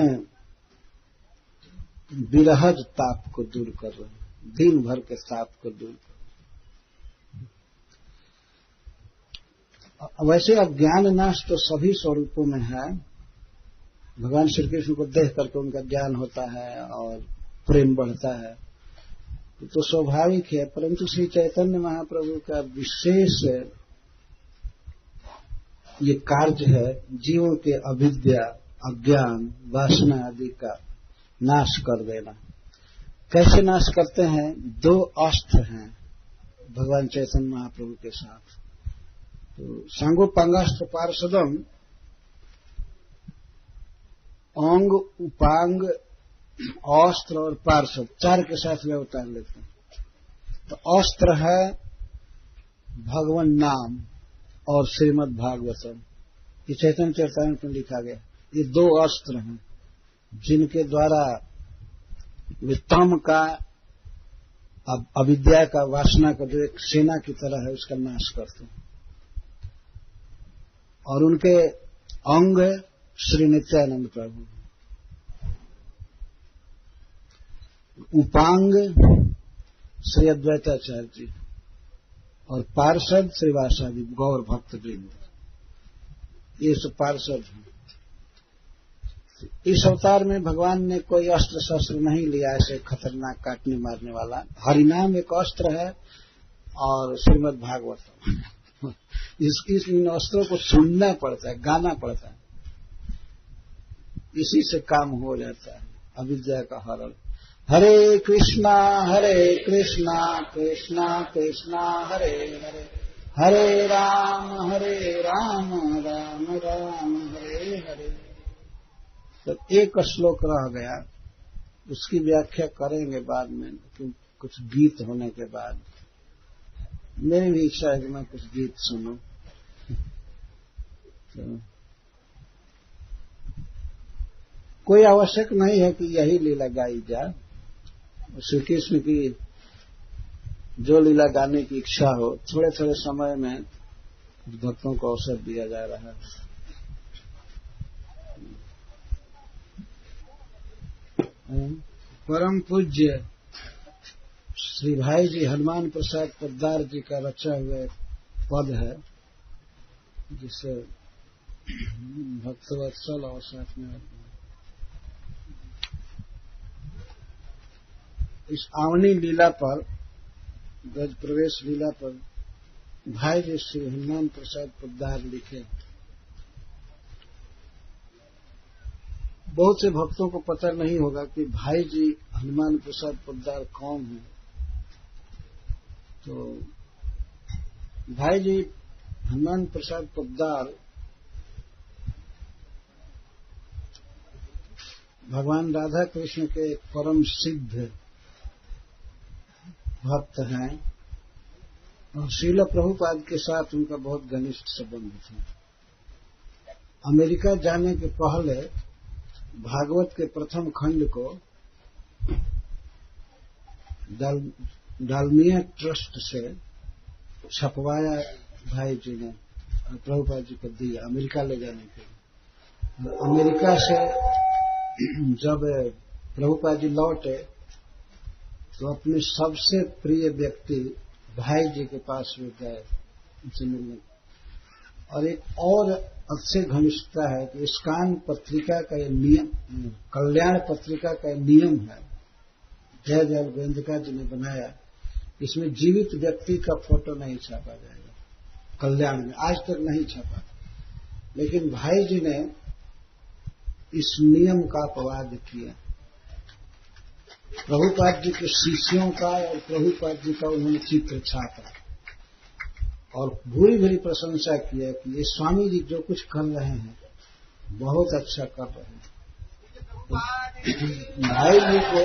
विरहज ताप को दूर कर रहे हैं। दिन भर के ताप को दूर करो। वैसे अज्ञान नाश तो सभी स्वरूपों में है। भगवान श्री कृष्ण को देख करके उनका ज्ञान होता है और प्रेम बढ़ता है, तो स्वाभाविक है। परंतु श्री चैतन्य महाप्रभु का विशेष ये कार्य है जीवों के अविद्या, अज्ञान, वासना आदि का नाश कर देना। कैसे नाश करते हैं? दो अस्त्र हैं भगवान चैतन्य महाप्रभु के साथ। तो सांगोपांगास्त्र पार्षदम, अंग, उपांग, अस्त्र और पार्षद, चार के साथ में उतार लेते हैं। तो अस्त्र है भगवान नाम और श्रीमद् भागवतम, ये चैतन्य चरितामृत में लिखा गया। ये दो अस्त्र हैं जिनके द्वारा वे तम का, अविद्या का, वासना का जो एक सेना की तरह है उसका नाश करते हैं। और उनके अंग श्री नित्यानंद प्रभु, उपांग श्री अद्वैताचार्य जी और पार्षद श्रीवासादि गौर भक्त वृंद, ये सब पार्षद हैं। इस अवतार में भगवान ने कोई अस्त्र शस्त्र नहीं लिया ऐसे खतरनाक काटने मारने वाला। हरिनाम एक अस्त्र है और श्रीमद् भागवतम। इन अस्त्रों को सुनना पड़ता है, गाना पड़ता है, इसी से काम हो जाता है अविद्या का हरण। हरे कृष्णा कृष्णा कृष्णा हरे हरे, हरे राम राम राम हरे हरे। तो एक श्लोक रह गया, उसकी व्याख्या करेंगे बाद में, कुछ गीत होने के बाद। मेरी भी इच्छा है कि मैं कुछ गीत सुनूं। तो कोई आवश्यक नहीं है कि यही लीला गाई जाए। श्री कृष्ण की जो लीला गाने की इच्छा हो, थोड़े थोड़े समय में भक्तों को अवसर दिया जा रहा है। परम पूज्य श्री भाई जी हनुमान प्रसाद पोद्दार जी का रचा हुआ पद है, जिसे भक्तवत्सल और साथ में इस आवनी लीला पर, ब्रज प्रवेश लीला पर भाई जी श्री हनुमान प्रसाद पोद्दार लिखे। बहुत से भक्तों को पता नहीं होगा कि भाई जी हनुमान प्रसाद पोद्दार कौन है। तो भाई जी हनुमान प्रसाद पोद्दार भगवान राधा कृष्ण के एक परम सिद्ध भक्त हैं और श्रील प्रभुपाद के साथ उनका बहुत घनिष्ठ संबंध था। अमेरिका जाने के पहले भागवत के प्रथम खंड को डालमिया ट्रस्ट से छपवाया भाई जी ने, प्रभुपाद जी को दिया अमेरिका ले जाने के लिए। अमेरिका से जब प्रभुपाद जी लौटे तो अपने सबसे प्रिय व्यक्ति भाई जी के पास में गए उनसे मिलने। और एक और अच्छे घनिष्ठता है कि स्कान पत्रिका का यह नियम, कल्याण पत्रिका का नियम है, जय जय गोविंदका जी ने बनाया, इसमें जीवित व्यक्ति का फोटो नहीं छापा जाएगा कल्याण में, आज तक नहीं छापा। लेकिन भाई जी ने इस नियम का अपवाद किया। प्रभुपाद जी के शिष्यों का और प्रभुपाद जी का उन्होंने चित्र छापा और भूरी भूरी प्रशंसा किया कि ये स्वामी जी जो कुछ कर रहे हैं बहुत अच्छा कर रहे हैं। तो भाई जी को,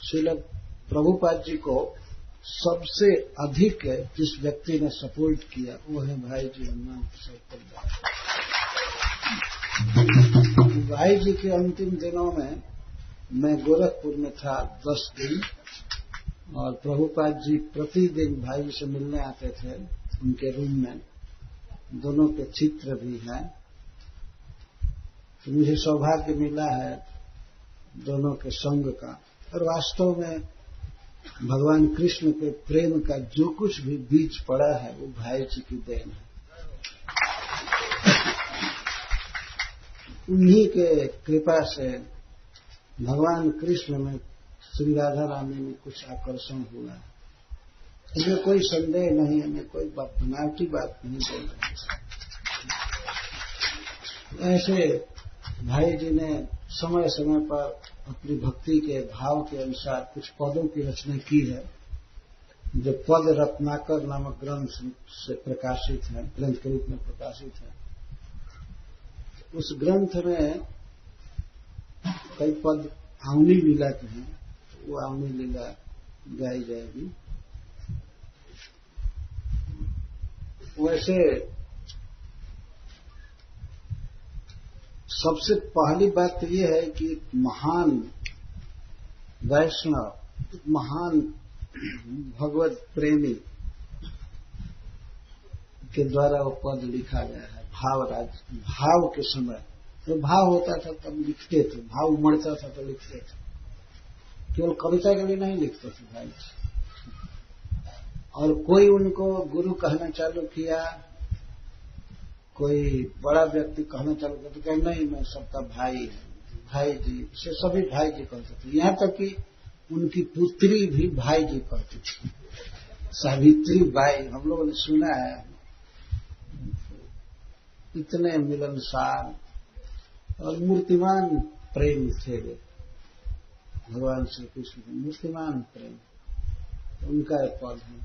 श्रील प्रभुपाद जी को सबसे अधिक जिस व्यक्ति ने सपोर्ट किया वो है भाई जी हनुमान प्रसाद पोद्दार। भाई जी के अंतिम दिनों में मैं गोरखपुर में था 10 दिन, और प्रभुपाद जी प्रतिदिन भाई जी से मिलने आते थे उनके रूम में। दोनों के चित्र भी हैं, तो मुझे सौभाग्य मिला है दोनों के संग का। और वास्तव में भगवान कृष्ण के प्रेम का जो कुछ भी बीज पड़ा है वो भाई जी की देन है। उन्हीं के कृपा से भगवान कृष्ण में श्री राधा रानी में कुछ आकर्षण हुआ। इसमें कोई संदेह नहीं है, मैं कोई बनावटी बात नहीं बोल रहा। ऐसे भाई जी ने समय समय पर अपनी भक्ति के भाव के अनुसार कुछ पदों की रचना की है, जो पद रत्नाकर नामक ग्रंथ से प्रकाशित है, ग्रंथ के रूप में प्रकाशित है। उस ग्रंथ में कई पद आउनी लीला के हैं, वो आउनी लीला गाई जाएगी। वैसे सबसे पहली बात तो ये है कि महान वैष्णव, महान भगवत प्रेमी के द्वारा वो पद लिखा गया है। भाव के समय तो भाव होता था तब लिखते थे, भाव उमड़ता था तो लिखते थे, केवल कविता के लिए नहीं लिखते थे भाई। और कोई उनको गुरु कहना चालू किया, कोई बड़ा व्यक्ति कहना चालू किया तो कहे नहीं मैं सबका भाई है, भाई जी से सभी भाई जी कहते थे। यहां तक कि उनकी पुत्री भी भाई जी कहती थी, सावित्री बाई। हम लोगों ने सुना है, इतने मिलनसार और मूर्तिमान प्रेम थे वे भगवान श्री कृष्ण के, मूर्तिमान प्रेम। उनका एक पद है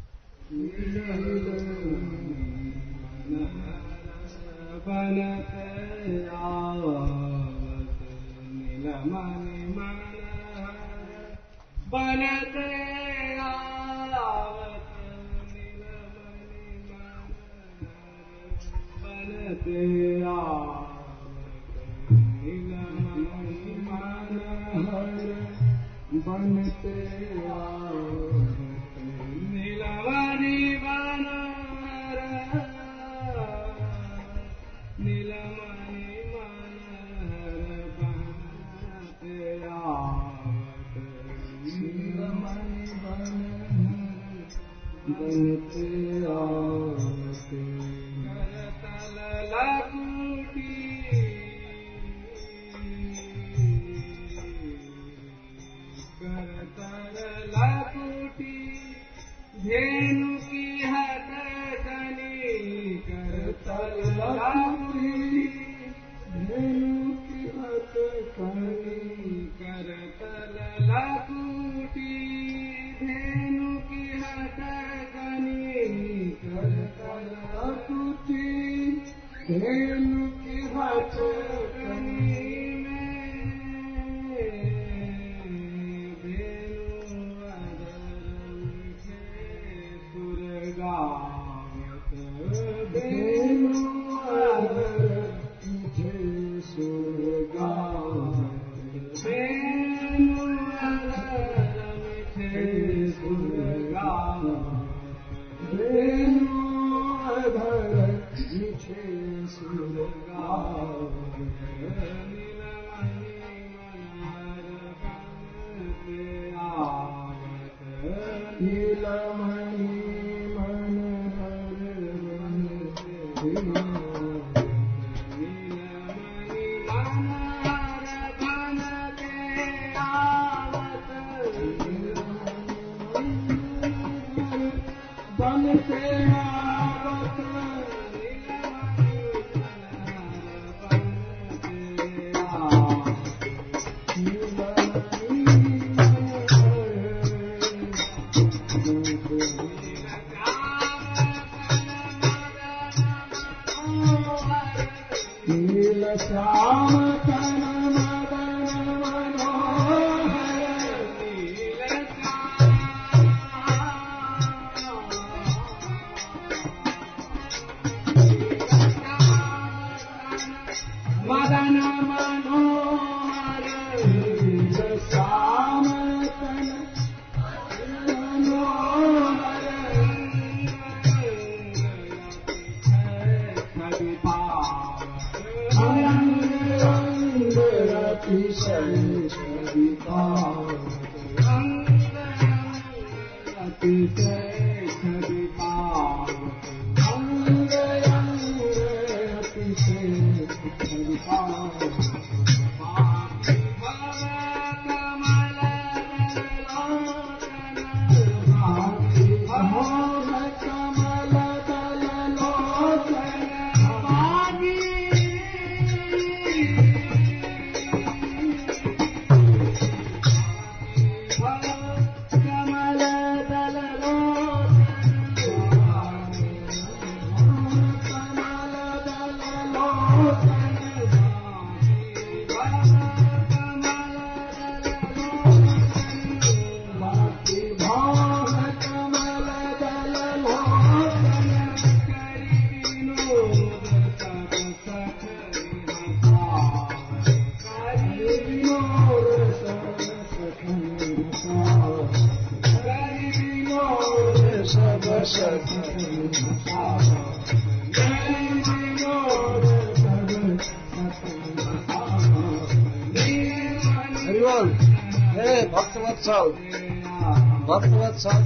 भक्तवत्सल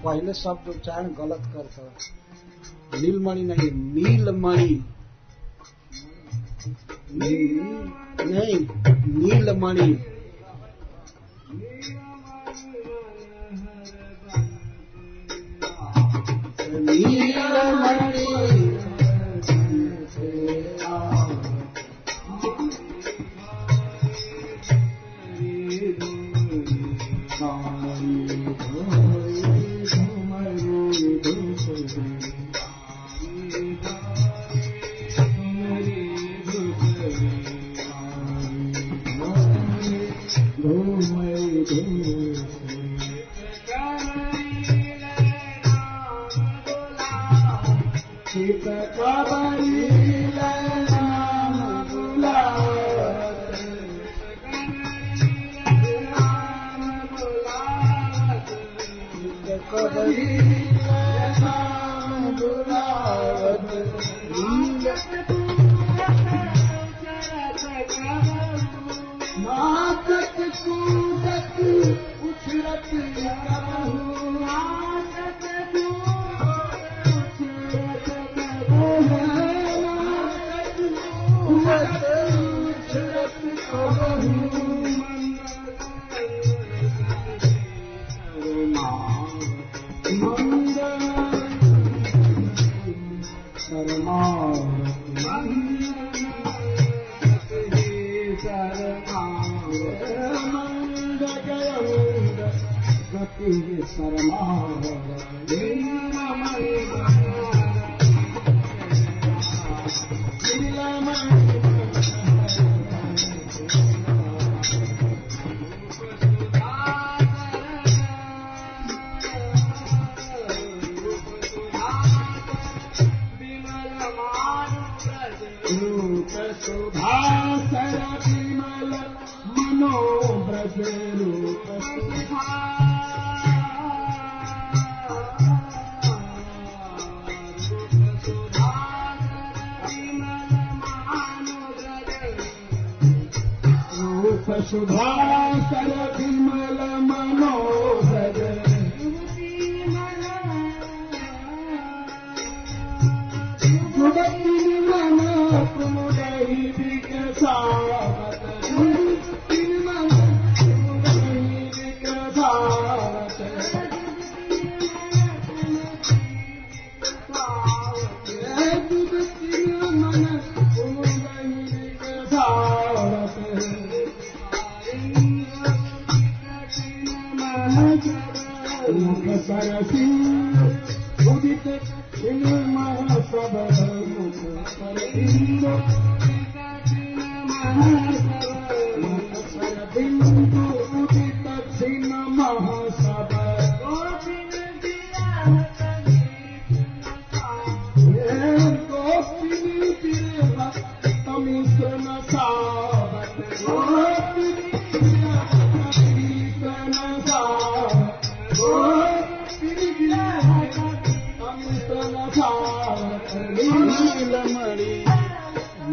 पहले शब्द उच्चारण गलत करता, नीलमणि नहीं, नीलमणि नहीं, नीलमणि।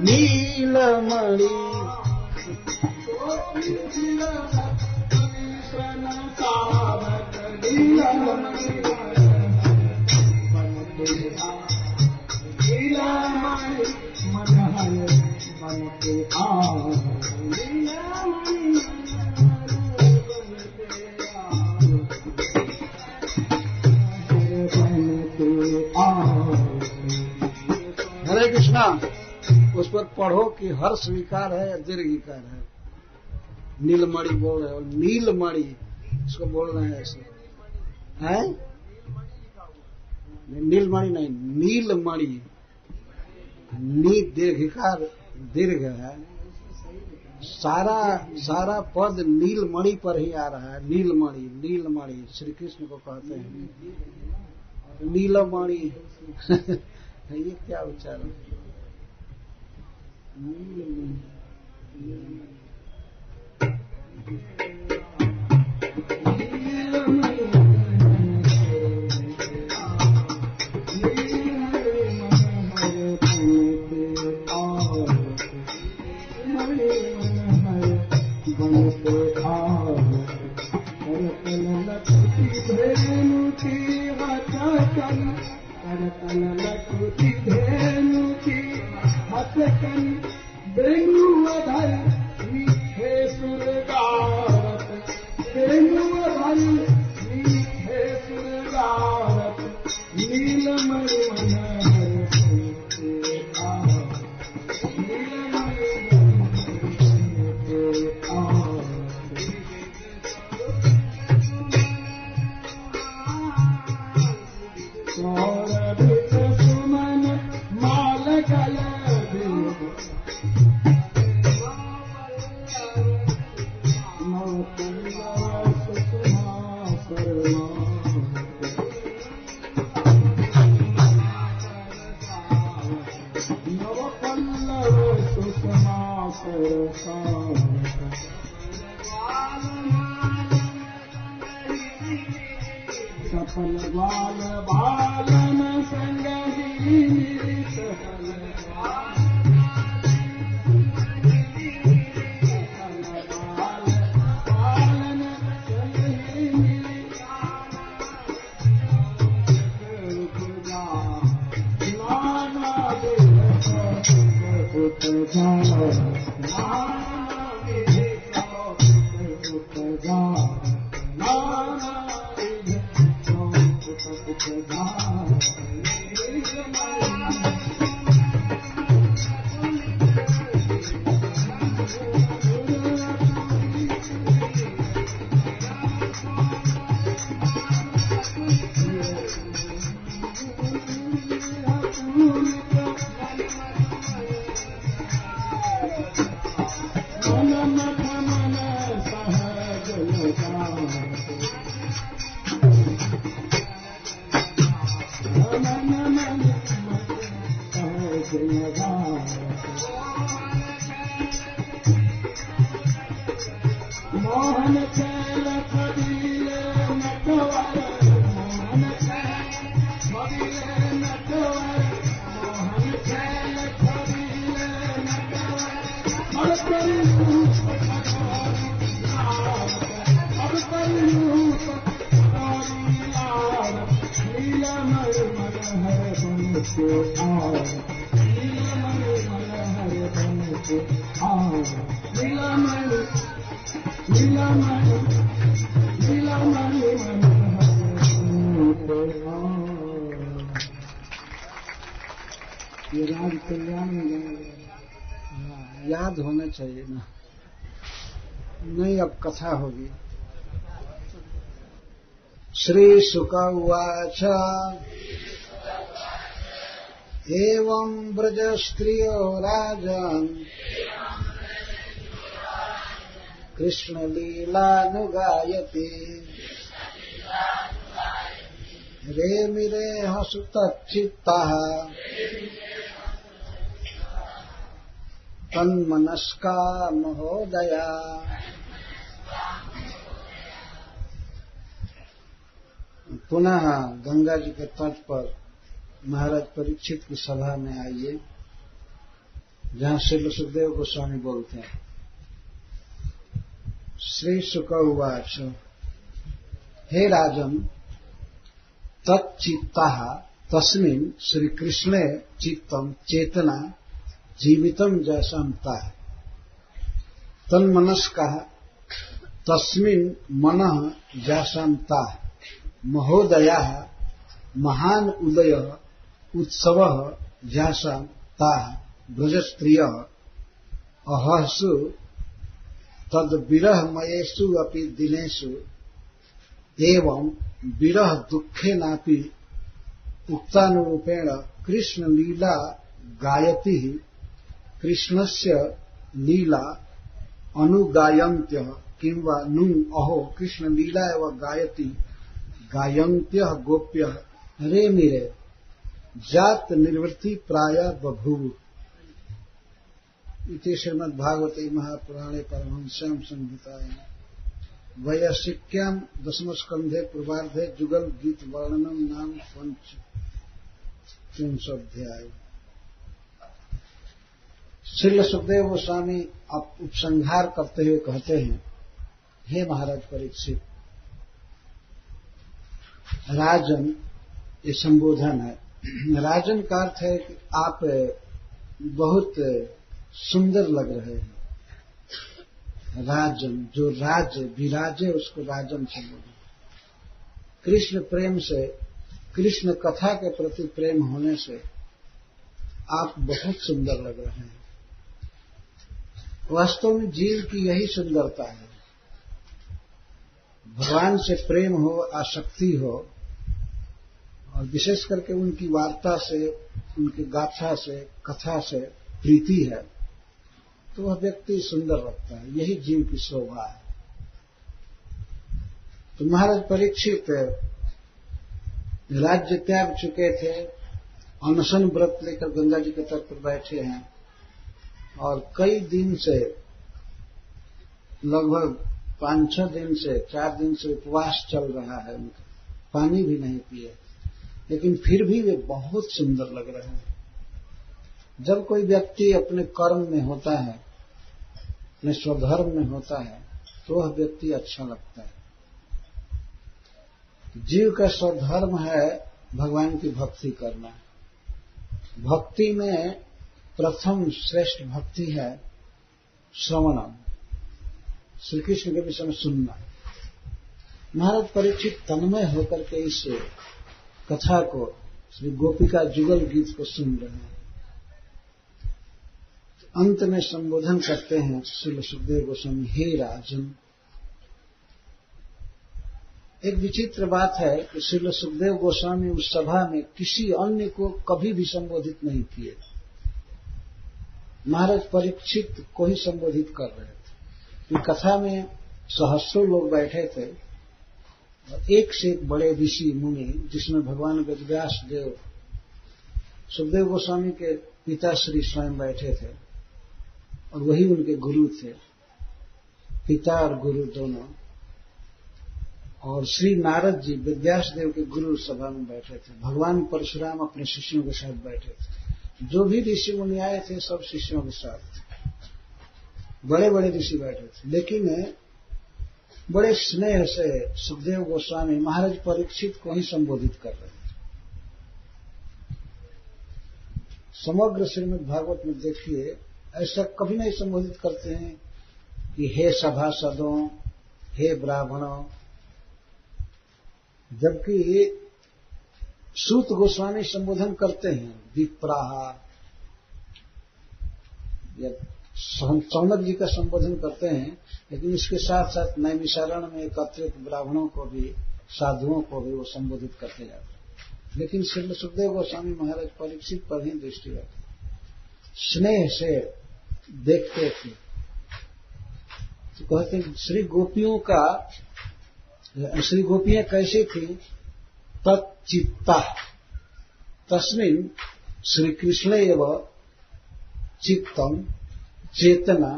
नीलमणि हरे कृष्णा। उस पर पढ़ो कि हर्ष विकार है या दीर्घ विकार है। नीलमणि बोल रहे हो, नीलमणि इसको बोल रहे हैं ऐसे है। नीलमणि नहीं, नीलमणि। नी दीर्घिकार दीर्घ है। सारा पद नीलमणि पर ही आ रहा है। नीलमणि, नीलमणि श्री कृष्ण को कहते हैं नीलमणि। ये क्या उच्चारण? ये राज कल्याण में याद होना चाहिए ना। नहीं, अब कथा होगी। श्री शुक उवाच एवं ब्रज स्त्रियो राजन् कृष्ण लीलानुगायति रेमिरे हसुतच्चित्तः तन्मनस्का महोदया। पुनः गंगा जी के तट पर महाराज परीक्षित की सभा में आइए, जहां श्री सुखदेव गोस्वामी बोलते हैं। श्री शुक उवाच हे राजन, तच्चित्ता तस्मिन् श्री कृष्णे चित्तम चेतना जीवितम जैसम ता तन्मनस्का तस्मिन् मनः जैसम ता महोदया महान उदय उत्सव जैसम ता ब्रजस्त्रिय अहसु तद विरहमयेषु अपि दिनेषु एवं विरह दुःखेनापि उक्तानुरूपेण कृष्ण लीला गायति कृष्णस्य लीला अनुगायन्त्य किंवा नु अहो कृष्ण लीला एवं गायति गायन्त्य गोप्य रे मेरे जात निर्वृत्ति प्राय बभूव। इति श्रीमद्भागवते महापुराणे परमहंस्यां संहितायां वैयासिक्यां दशमस्कंधे पूर्वार्धे जुगल गीत वर्णनम नाम 5 अध्याय। श्रील सुखदेव गोस्वामी उपसंहार करते हुए कहते हैं, हे महाराज परीक्षित, राजन ये संबोधन है। राजन का अर्थ है कि आप बहुत सुंदर लग रहे हैं। राजन जो राज विराजे उसको राजन संबोधन। कृष्ण प्रेम से, कृष्ण कथा के प्रति प्रेम होने से आप बहुत सुंदर लग रहे हैं। वास्तव में जीव की यही सुंदरता है। भगवान से प्रेम हो, आसक्ति हो, और विशेष करके उनकी वार्ता से, उनकी गाथा से, कथा से प्रीति है, तो वह व्यक्ति सुंदर लगता है। यही जीव की शोभा है। तो महाराज परीक्षित राज्य त्याग चुके थे, अनशन व्रत लेकर गंगा जी के तट पर बैठे हैं और कई दिन से, लगभग 5-6 दिन से, 4 दिन से उपवास चल रहा है उनका, पानी भी नहीं पिए, लेकिन फिर भी वे बहुत सुंदर लग रहे हैं। जब कोई व्यक्ति अपने कर्म में होता है, अपने स्वधर्म में होता है, तो वह व्यक्ति अच्छा लगता है। जीव का स्वधर्म है भगवान की भक्ति करना। भक्ति में प्रथम श्रेष्ठ भक्ति है श्रवणम, श्री कृष्ण के विषय में सुनना। महाराज परीक्षित तन्मय होकर के इस कथा को, श्री गोपिका जुगल गीत को सुन रहे हैं। अंत में संबोधन करते हैं श्री सुखदेव गोस्वामी, हे राजन। एक विचित्र बात है कि श्री सुखदेव गोस्वामी उस सभा में किसी अन्य को कभी भी संबोधित नहीं किए। महाराज परीक्षित को ही संबोधित कर रहे थे। इस कथा में सहस्रों लोग बैठे थे और एक से एक बड़े ऋषि मुनि, जिसमें भगवान वेदव्यास देव, सुखदेव गोस्वामी के पिता श्री स्वयं बैठे थे और वही उनके गुरु थे, पिता और गुरु दोनों। और श्री नारद जी वेदव्यास देव के गुरु सभा में बैठे थे। भगवान परशुराम अपने शिष्यों के साथ बैठे थे। जो भी ऋषि मुनि आए थे सब शिष्यों के साथ थे। बड़े बड़े ऋषि बैठे थे, लेकिन बड़े स्नेह से सुखदेव गोस्वामी महाराज परीक्षित को ही संबोधित कर रहे थे। समग्र श्रीमद् भागवत में देखिए, ऐसा कभी नहीं संबोधित करते हैं कि हे सभासदों, हे ब्राह्मणों, जबकि सूत गोस्वामी संबोधन करते हैं विप्राहा, या सौनक जी का संबोधन करते हैं, लेकिन इसके साथ साथ नैमिषारण्य में एकत्रित ब्राह्मणों को भी, साधुओं को भी वो संबोधित करते जाते हैं। लेकिन श्री सुखदेव गोस्वामी महाराज परीक्षित पर ही दृष्टि रखते, स्नेह से देखते थे। तो कहते हैं श्री गोपियों का, श्री गोपियां कैसी थी? तच्चित्ता तस्मिन् श्री कृष्ण एवं चित्तम चेतना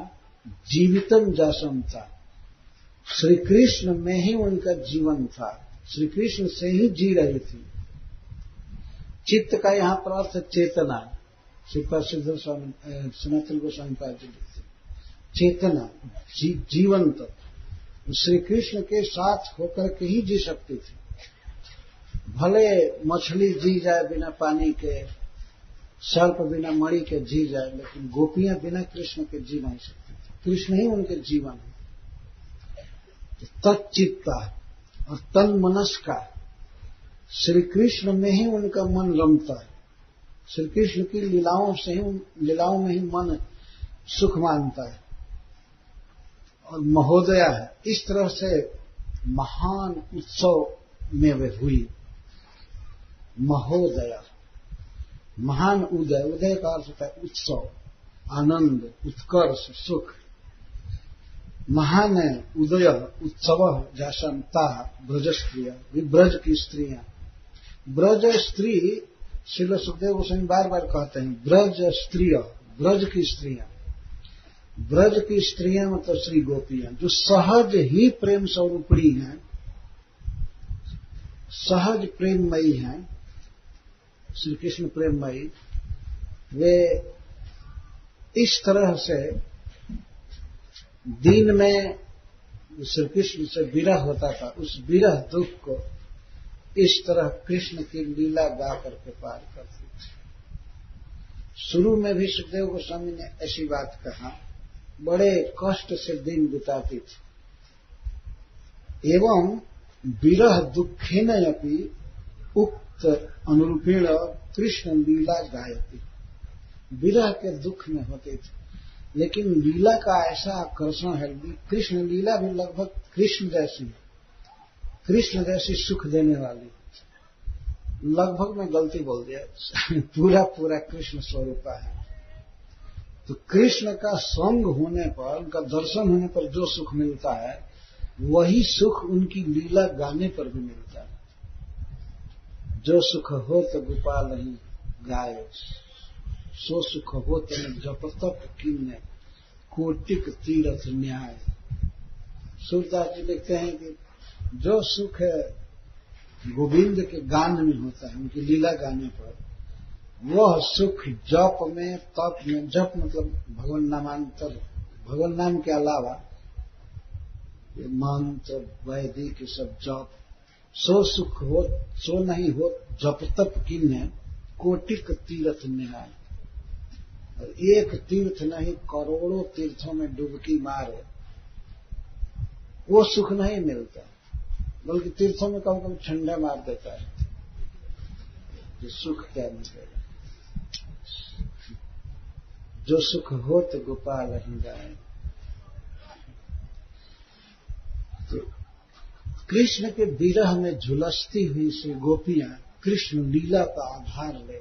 जीवितम जासम था। श्री कृष्ण में ही उनका जीवन था, श्री कृष्ण से ही जी रही थी। चित्त का यहां पर अर्थ चेतना, श्री प्रसिद्ध सनातन गोस्वामी पाद जी लिखते, चेतना जीवंत। श्री कृष्ण के साथ होकर के ही जी सकती थी। भले मछली जी जाए बिना पानी के, सर्प बिना मणि के जी जाए, लेकिन गोपियां बिना कृष्ण के जी नहीं सकती थी। कृष्ण ही उनके जीवन है। तच्चित्ता और तन मनस का श्री कृष्ण में ही उनका मन रमता है। श्री कृष्ण की लीलाओं में ही मन सुख मानता है और महोदया है। इस तरह से महान उत्सव में वे हुई। महोदया, महान उदय, उदय का अर्थ होता है उत्सव, आनंद, उत्कर्ष, सुख। महान उदय उत्सव जासंता ब्रज स्त्रिया, ब्रज की स्त्रियां। ब्रज स्त्री, श्रील सुखदेव गोस्वामी बार बार कहते हैं ब्रज स्त्रिय, ब्रज की स्त्रियां। ब्रज की स्त्रियां मतलब श्री गोपियां, जो सहज ही प्रेम स्वरूपणी हैं, सहज प्रेममयी हैं, श्री कृष्ण प्रेममयी। वे इस तरह से दिन में श्री कृष्ण से विरह होता था, उस विरह दुख को इस तरह कृष्ण की लीला गा करके पार करती थी। शुरू में भी सुखदेव गोस्वामी ने ऐसी बात कहा, बड़े कष्ट से दिन बिताती थी। एवं विरह दुखेन अपि उक्त अनुरूपेण कृष्ण लीला गायती। विरह के दुख में होते थे, लेकिन लीला का ऐसा आकर्षण है। कृष्ण लीला भी लगभग कृष्ण जैसी है, कृष्ण जैसी सुख देने वाली। लगभग मैं गलती बोल दिया, पूरा पूरा कृष्ण स्वरूप है। तो कृष्ण का संग होने पर, उनका दर्शन होने पर जो सुख मिलता है, वही सुख उनकी लीला गाने पर भी मिलता है। जो सुख हो तो गोपाल ही गाय, सो सुख हो तो जप तप कीन्य कोटिक तीर्थ न्याय। सूरदास जी लिखते हैं कि जो सुख गोविंद के गान में होता है, उनकी लीला गाने पर, वह सुख जप में, तप में, जप मतलब भगवान नामांतर, भगवान नाम के अलावा ये मंत्र वैदिक सब जप, सो सुख हो सो नहीं हो जप तप किन्ने कोटिक तीर्थ न्याय। और एक तीर्थ नहीं, करोड़ों तीर्थों में डुबकी मारे, वो सुख नहीं मिलता, बल्कि तीर्थों में कभी कभी ठंडा मार देता है। जो सुख क्या मिलेगा? जो सुख हो तो गोपाल ही गाए। तो कृष्ण के विरह में झुलसती हुई श्री गोपियां कृष्ण लीला का आधार ले रहे।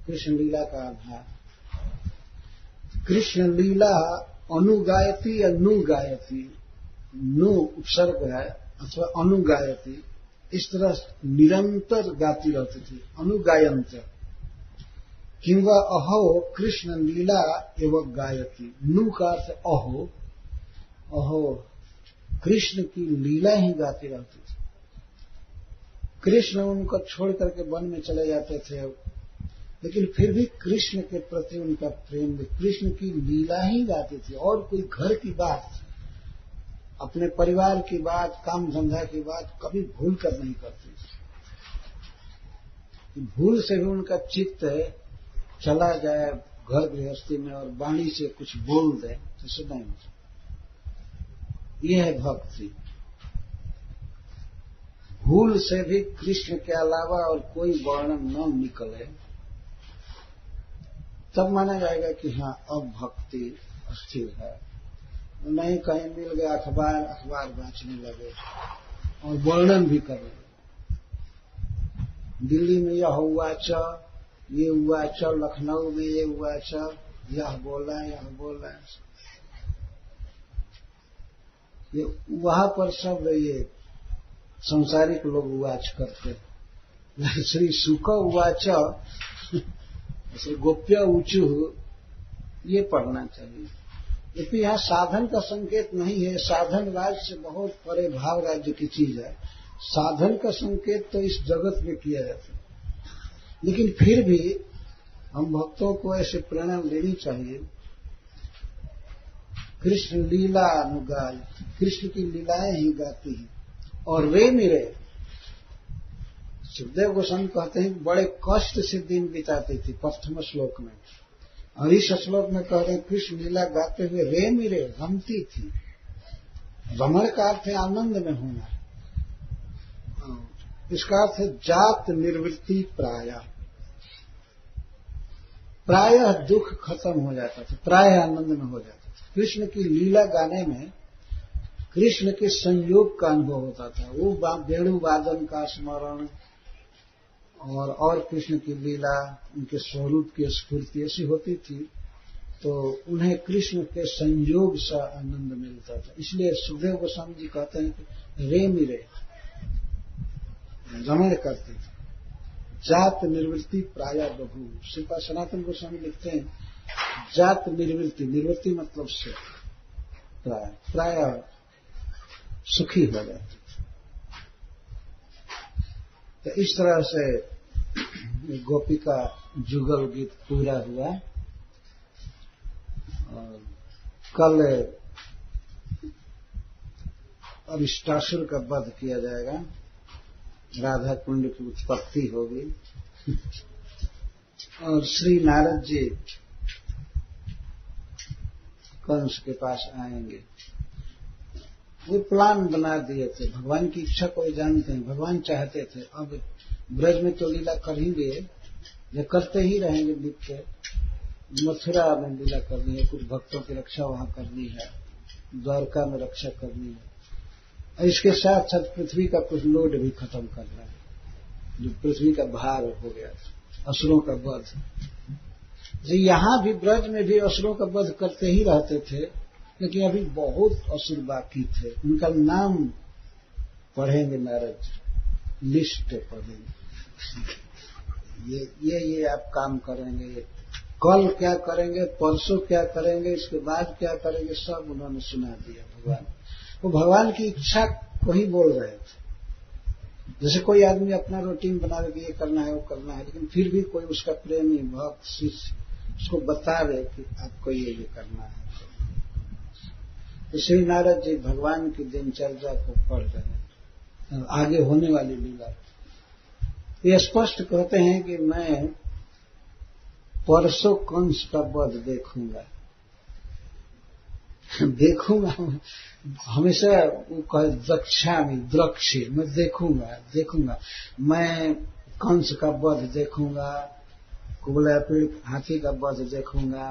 कृष्ण लीला का आधार, कृष्ण लीला अनुगायती या नु गायती, नु उपसर्ग है अथवा अनुगायती, इस तरह निरंतर गाती रहती थी। अनुगायंत किंवा अहो कृष्ण लीला एवं गायती। नु का अर्थ अहो, अहो कृष्ण की लीला ही गाती रहती थी। कृष्ण उनको छोड़ करके वन में चले जाते थे, लेकिन फिर भी कृष्ण के प्रति उनका प्रेम, कृष्ण की लीला ही गाती थी। और कोई घर की बात, अपने परिवार की बात, काम धंधा की बात कभी भूल कर नहीं करती थी। भूल से भी उनका चित्त चला जाए घर गृहस्थी में और वाणी से कुछ बोल दे तो सुना नहीं होता। यह है भक्ति। भूल से भी कृष्ण के अलावा और कोई वर्णन न निकले, तब माना जाएगा कि हाँ अब भक्ति स्थिर है। नहीं कहीं मिल गया अखबार बेचने लगे और वर्णन भी कर लगे, दिल्ली में यह हुआ च, ये हुआ च, लखनऊ में ये हुआ च, यह बोला यह बोला। ये वहां पर सब ये संसारिक लोग उवाच करते। श्री सुख उवाच, श्री गोप्य ऊंचू, ये पढ़ना चाहिए। लेकिन यहाँ साधन का संकेत नहीं है। साधन राज्य से बहुत परे भाव राज्य की चीज है। साधन का संकेत तो इस जगत में किया जाता है, लेकिन फिर भी हम भक्तों को ऐसे प्रेरणा लेनी चाहिए कृष्ण लीला अनुगाय, कृष्ण की लीलाएं ही गाती हैं। और रे मेरे सुखदेव गोस्वामी कहते हैं बड़े कष्ट से दिन बिताती थी प्रथम श्लोक में, और इस श्लोक में कहते हैं कृष्ण लीला गाते हुए रे मेरे रमती थी। रमण का अर्थ है आनंद में होना, इसका अर्थ है जात निवृत्ति प्रायः। प्रायः दुख खत्म हो जाता था, प्रायः आनंद में हो जाता था। कृष्ण की लीला गाने में कृष्ण के संयोग का अनुभव होता था। वो वेणु वादन का स्मरण और कृष्ण की लीला, उनके स्वरूप की स्फूर्ति ऐसी होती थी, तो उन्हें कृष्ण के संयोग से आनंद मिलता था। इसलिए सुखदेव गोस्वामी जी कहते हैं कि रे मिरे रमण करते थे। जात निर्वृत्ति प्रायः बभू। श्रीपाद सनातन गोस्वामी लिखते हैं जात निर्वृत्ति, निर्वृत्ति मतलब सुख, प्रायः सुखी हो जाते थे। तो इस तरह से गोपिका जुगल गीत पूरा हुआ। और कल अरिष्टासुर का वध किया जाएगा, राधा कुंड की उत्पत्ति होगी और श्री नारद जी कंस के पास आएंगे। वो प्लान बना दिए थे, भगवान की इच्छा कोई जानते हैं, भगवान चाहते थे अब ब्रज में तो लीला कर ही गए, ये करते ही रहेंगे नित्य। मथुरा में लीला करनी है, कुछ भक्तों की रक्षा वहां करनी है, द्वारका में रक्षा करनी है, और इसके साथ साथ पृथ्वी का कुछ लोड भी खत्म करना है, जो पृथ्वी का भार हो गया था, असुरों का वध। यहां भी ब्रज में भी असुरों का वध करते ही रहते थे, लेकिन अभी बहुत असुर बाकी थे। उनका नाम पढ़ेंगे नारद, लिस्ट पढ़ेंगे, ये आप काम करेंगे, कल क्या करेंगे, परसों क्या करेंगे, इसके बाद क्या करेंगे, सब उन्होंने सुना दिया भगवान। वो भगवान की इच्छा को ही बोल रहे थे। जैसे कोई आदमी अपना रूटीन बना दे कि ये करना है वो करना है, लेकिन फिर भी कोई उसका प्रेमी भक्त शिष्य उसको बता दे कि आपको ये करना है। तो श्री नारद जी भगवान की दिनचर्या को पढ़ रहे हैं, आगे होने वाली लीला। ये स्पष्ट कहते हैं कि मैं परसों कंस का वध देखूंगा। हमेशा वो कहे द्रक्षामि, द्रक्षे, मैं देखूंगा मैं कंस का वध देखूंगा, कुबलापीड़ हाथी का वध देखूंगा,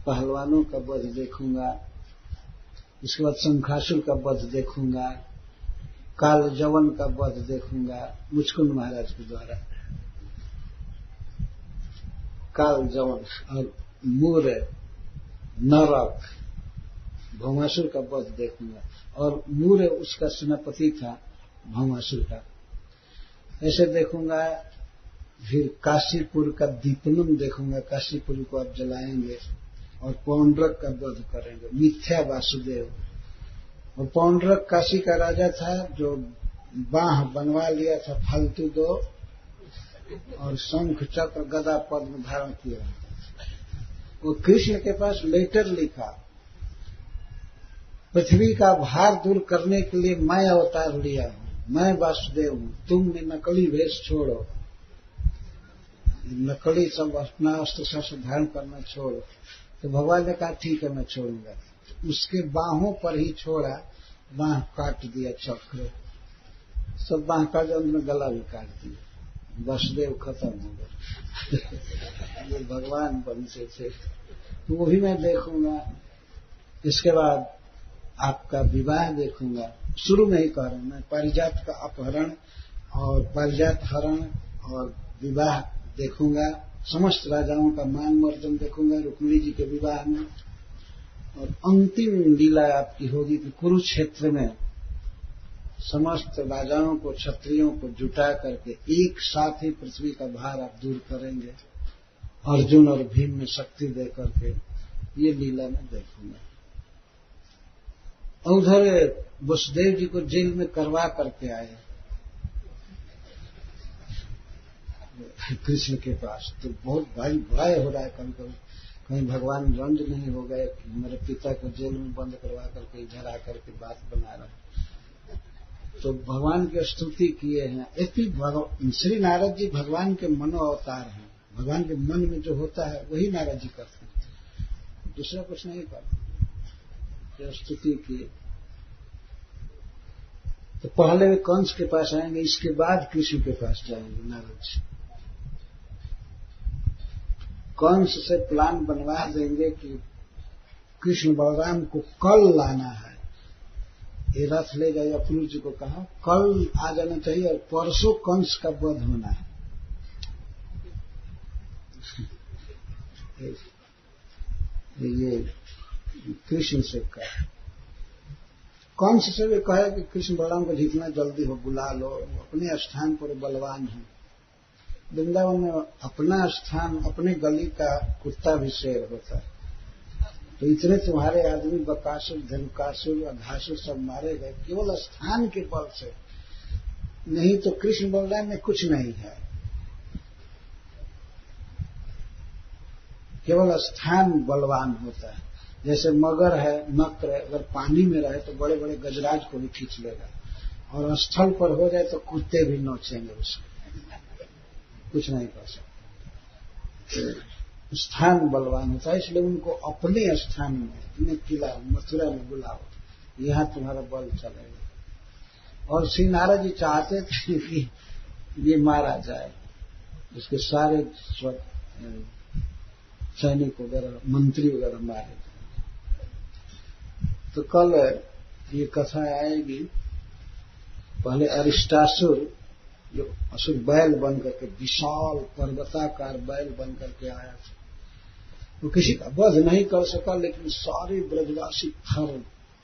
पहलवानों का वध देखूंगा, इसके बाद शंखासुर का वध देखूंगा, काल जवन का वध देखूंगा मुचकुंद महाराज के द्वारा। काल जवन और मूर नरक भौमासुर का वध देखूंगा, और मूर उसका सेनापति था भौमासुर का, ऐसे देखूंगा। फिर काशीपुर का दीपनम देखूंगा, काशीपुर को आप जलाएंगे, और पौंड्रक का वध करेंगे, मिथ्या वासुदेव। और पौंड्रक काशी का राजा था जो बाह बनवा लिया था फालतू दो, और शंख चक्र गदा पद्म धारण किया। वो कृष्ण के पास लेटर लिखा, पृथ्वी का भार दूर करने के लिए मैं अवतार लिया हूं, मैं वासुदेव हूं, तुम नकली वेश छोड़ो, नकली सब अपना अस्त्र शस्त्र धारण करना छोड़ो। तो भगवान ने कहा ठीक है मैं छोड़ूंगा। उसके बाहों पर ही छोड़ा, बाह काट दिया चक्र, सब बाह काट, अंत में गला भी काट दिया, वासुदेव खत्म हो गया। ये भगवान बनते थे, तो वो भी मैं देखूंगा। इसके बाद आपका विवाह देखूंगा। शुरू में ही कह रहा हूं मैं, पारिजात का अपहरण और पारिजात हरण और विवाह देखूंगा। समस्त राजाओं का मान मर्दन देखूंगा रुक्मिणी जी के विवाह में। और अंतिम लीला आपकी होगी कि कुरुक्षेत्र में समस्त राजाओं को, क्षत्रियों को जुटा करके एक साथ ही पृथ्वी का भार आप दूर करेंगे, अर्जुन और भीम में शक्ति दे करके। ये लीला में देखूंगा। और उधर वसुदेव जी को जेल में करवा करके आए कृष्ण के पास, तो बहुत भारी भय हो रहा है कभी कभी कहीं भगवान रंज नहीं हो गए कि मेरे पिता को जेल में बंद करवा करके इधर आकर के बात बना रहा है। तो भगवान की स्तुति किए हैं। यदि श्री नारद जी भगवान के मनो अवतार हैं, भगवान के मन में जो होता है वही नारद जी करते हैं, दूसरा कुछ नहीं करते। स्तुति किए तो पहले वे कंस के पास आएंगे, इसके बाद कृष्ण के पास जाएंगे नारद जी। कंस से प्लान बनवा देंगे कि कृष्ण बलराम को कल लाना है। ये रथ ले जाए, अपनी जी को कहा कल आ जाना चाहिए और परसों कंस का वध होना है। ये कृष्ण से कहा, कंस से भी कहे कि कृष्ण बलराम को जितना जल्दी हो बुला लो, अपने स्थान पर बलवान है। वृंदावन में अपना स्थान, अपने गली का कुत्ता भी शेर होता है। तो इतने तुम्हारे आदमी बकासुर, धनुकासुर, अघासुर सब मारे गए केवल स्थान के बल से, नहीं तो कृष्ण बलराम में कुछ नहीं है। केवल स्थान बलवान होता है। जैसे मगर है, नक्र है, अगर पानी में रहे तो बड़े बड़े गजराज को भी खींच लेगा, और स्थल पर हो जाए तो कुत्ते भी नोचेंगे उसको, कुछ नहीं कर सकते। स्थान बलवान होता है, इसलिए उनको अपने स्थान में, अपने किला मथुरा में बुलाओ, यहां तुम्हारा बल चलेगा। और श्री नारद जी चाहते थे कि ये मारा जाए, उसके सारे सैनिक वगैरह, मंत्री वगैरह मारे जाए। तो कल ये कथा आएगी। पहले अरिष्टासुर, जो असुर बैल बन करके, विशाल पर्वताकार बैल बन करके आया था, वो किसी का वध नहीं कर सका, लेकिन सारे ब्रजवासी थर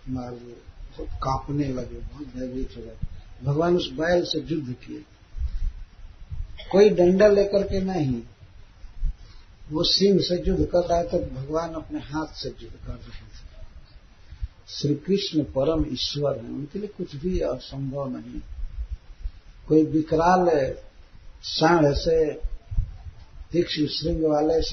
मार दिए, बहुत कांपने लगे, बहुत भयभीत हो गए। भगवान उस बैल से युद्ध किए, कोई डंडा लेकर के नहीं, वो सिंह से युद्ध कर रहा था, भगवान अपने हाथ से युद्ध कर रहे थे। श्री कृष्ण परम ईश्वर हैं, उनके लिए कुछ भी असंभव नहीं। कोई विकराल सांड से, तीक्ष्ण श्रृंग वाले से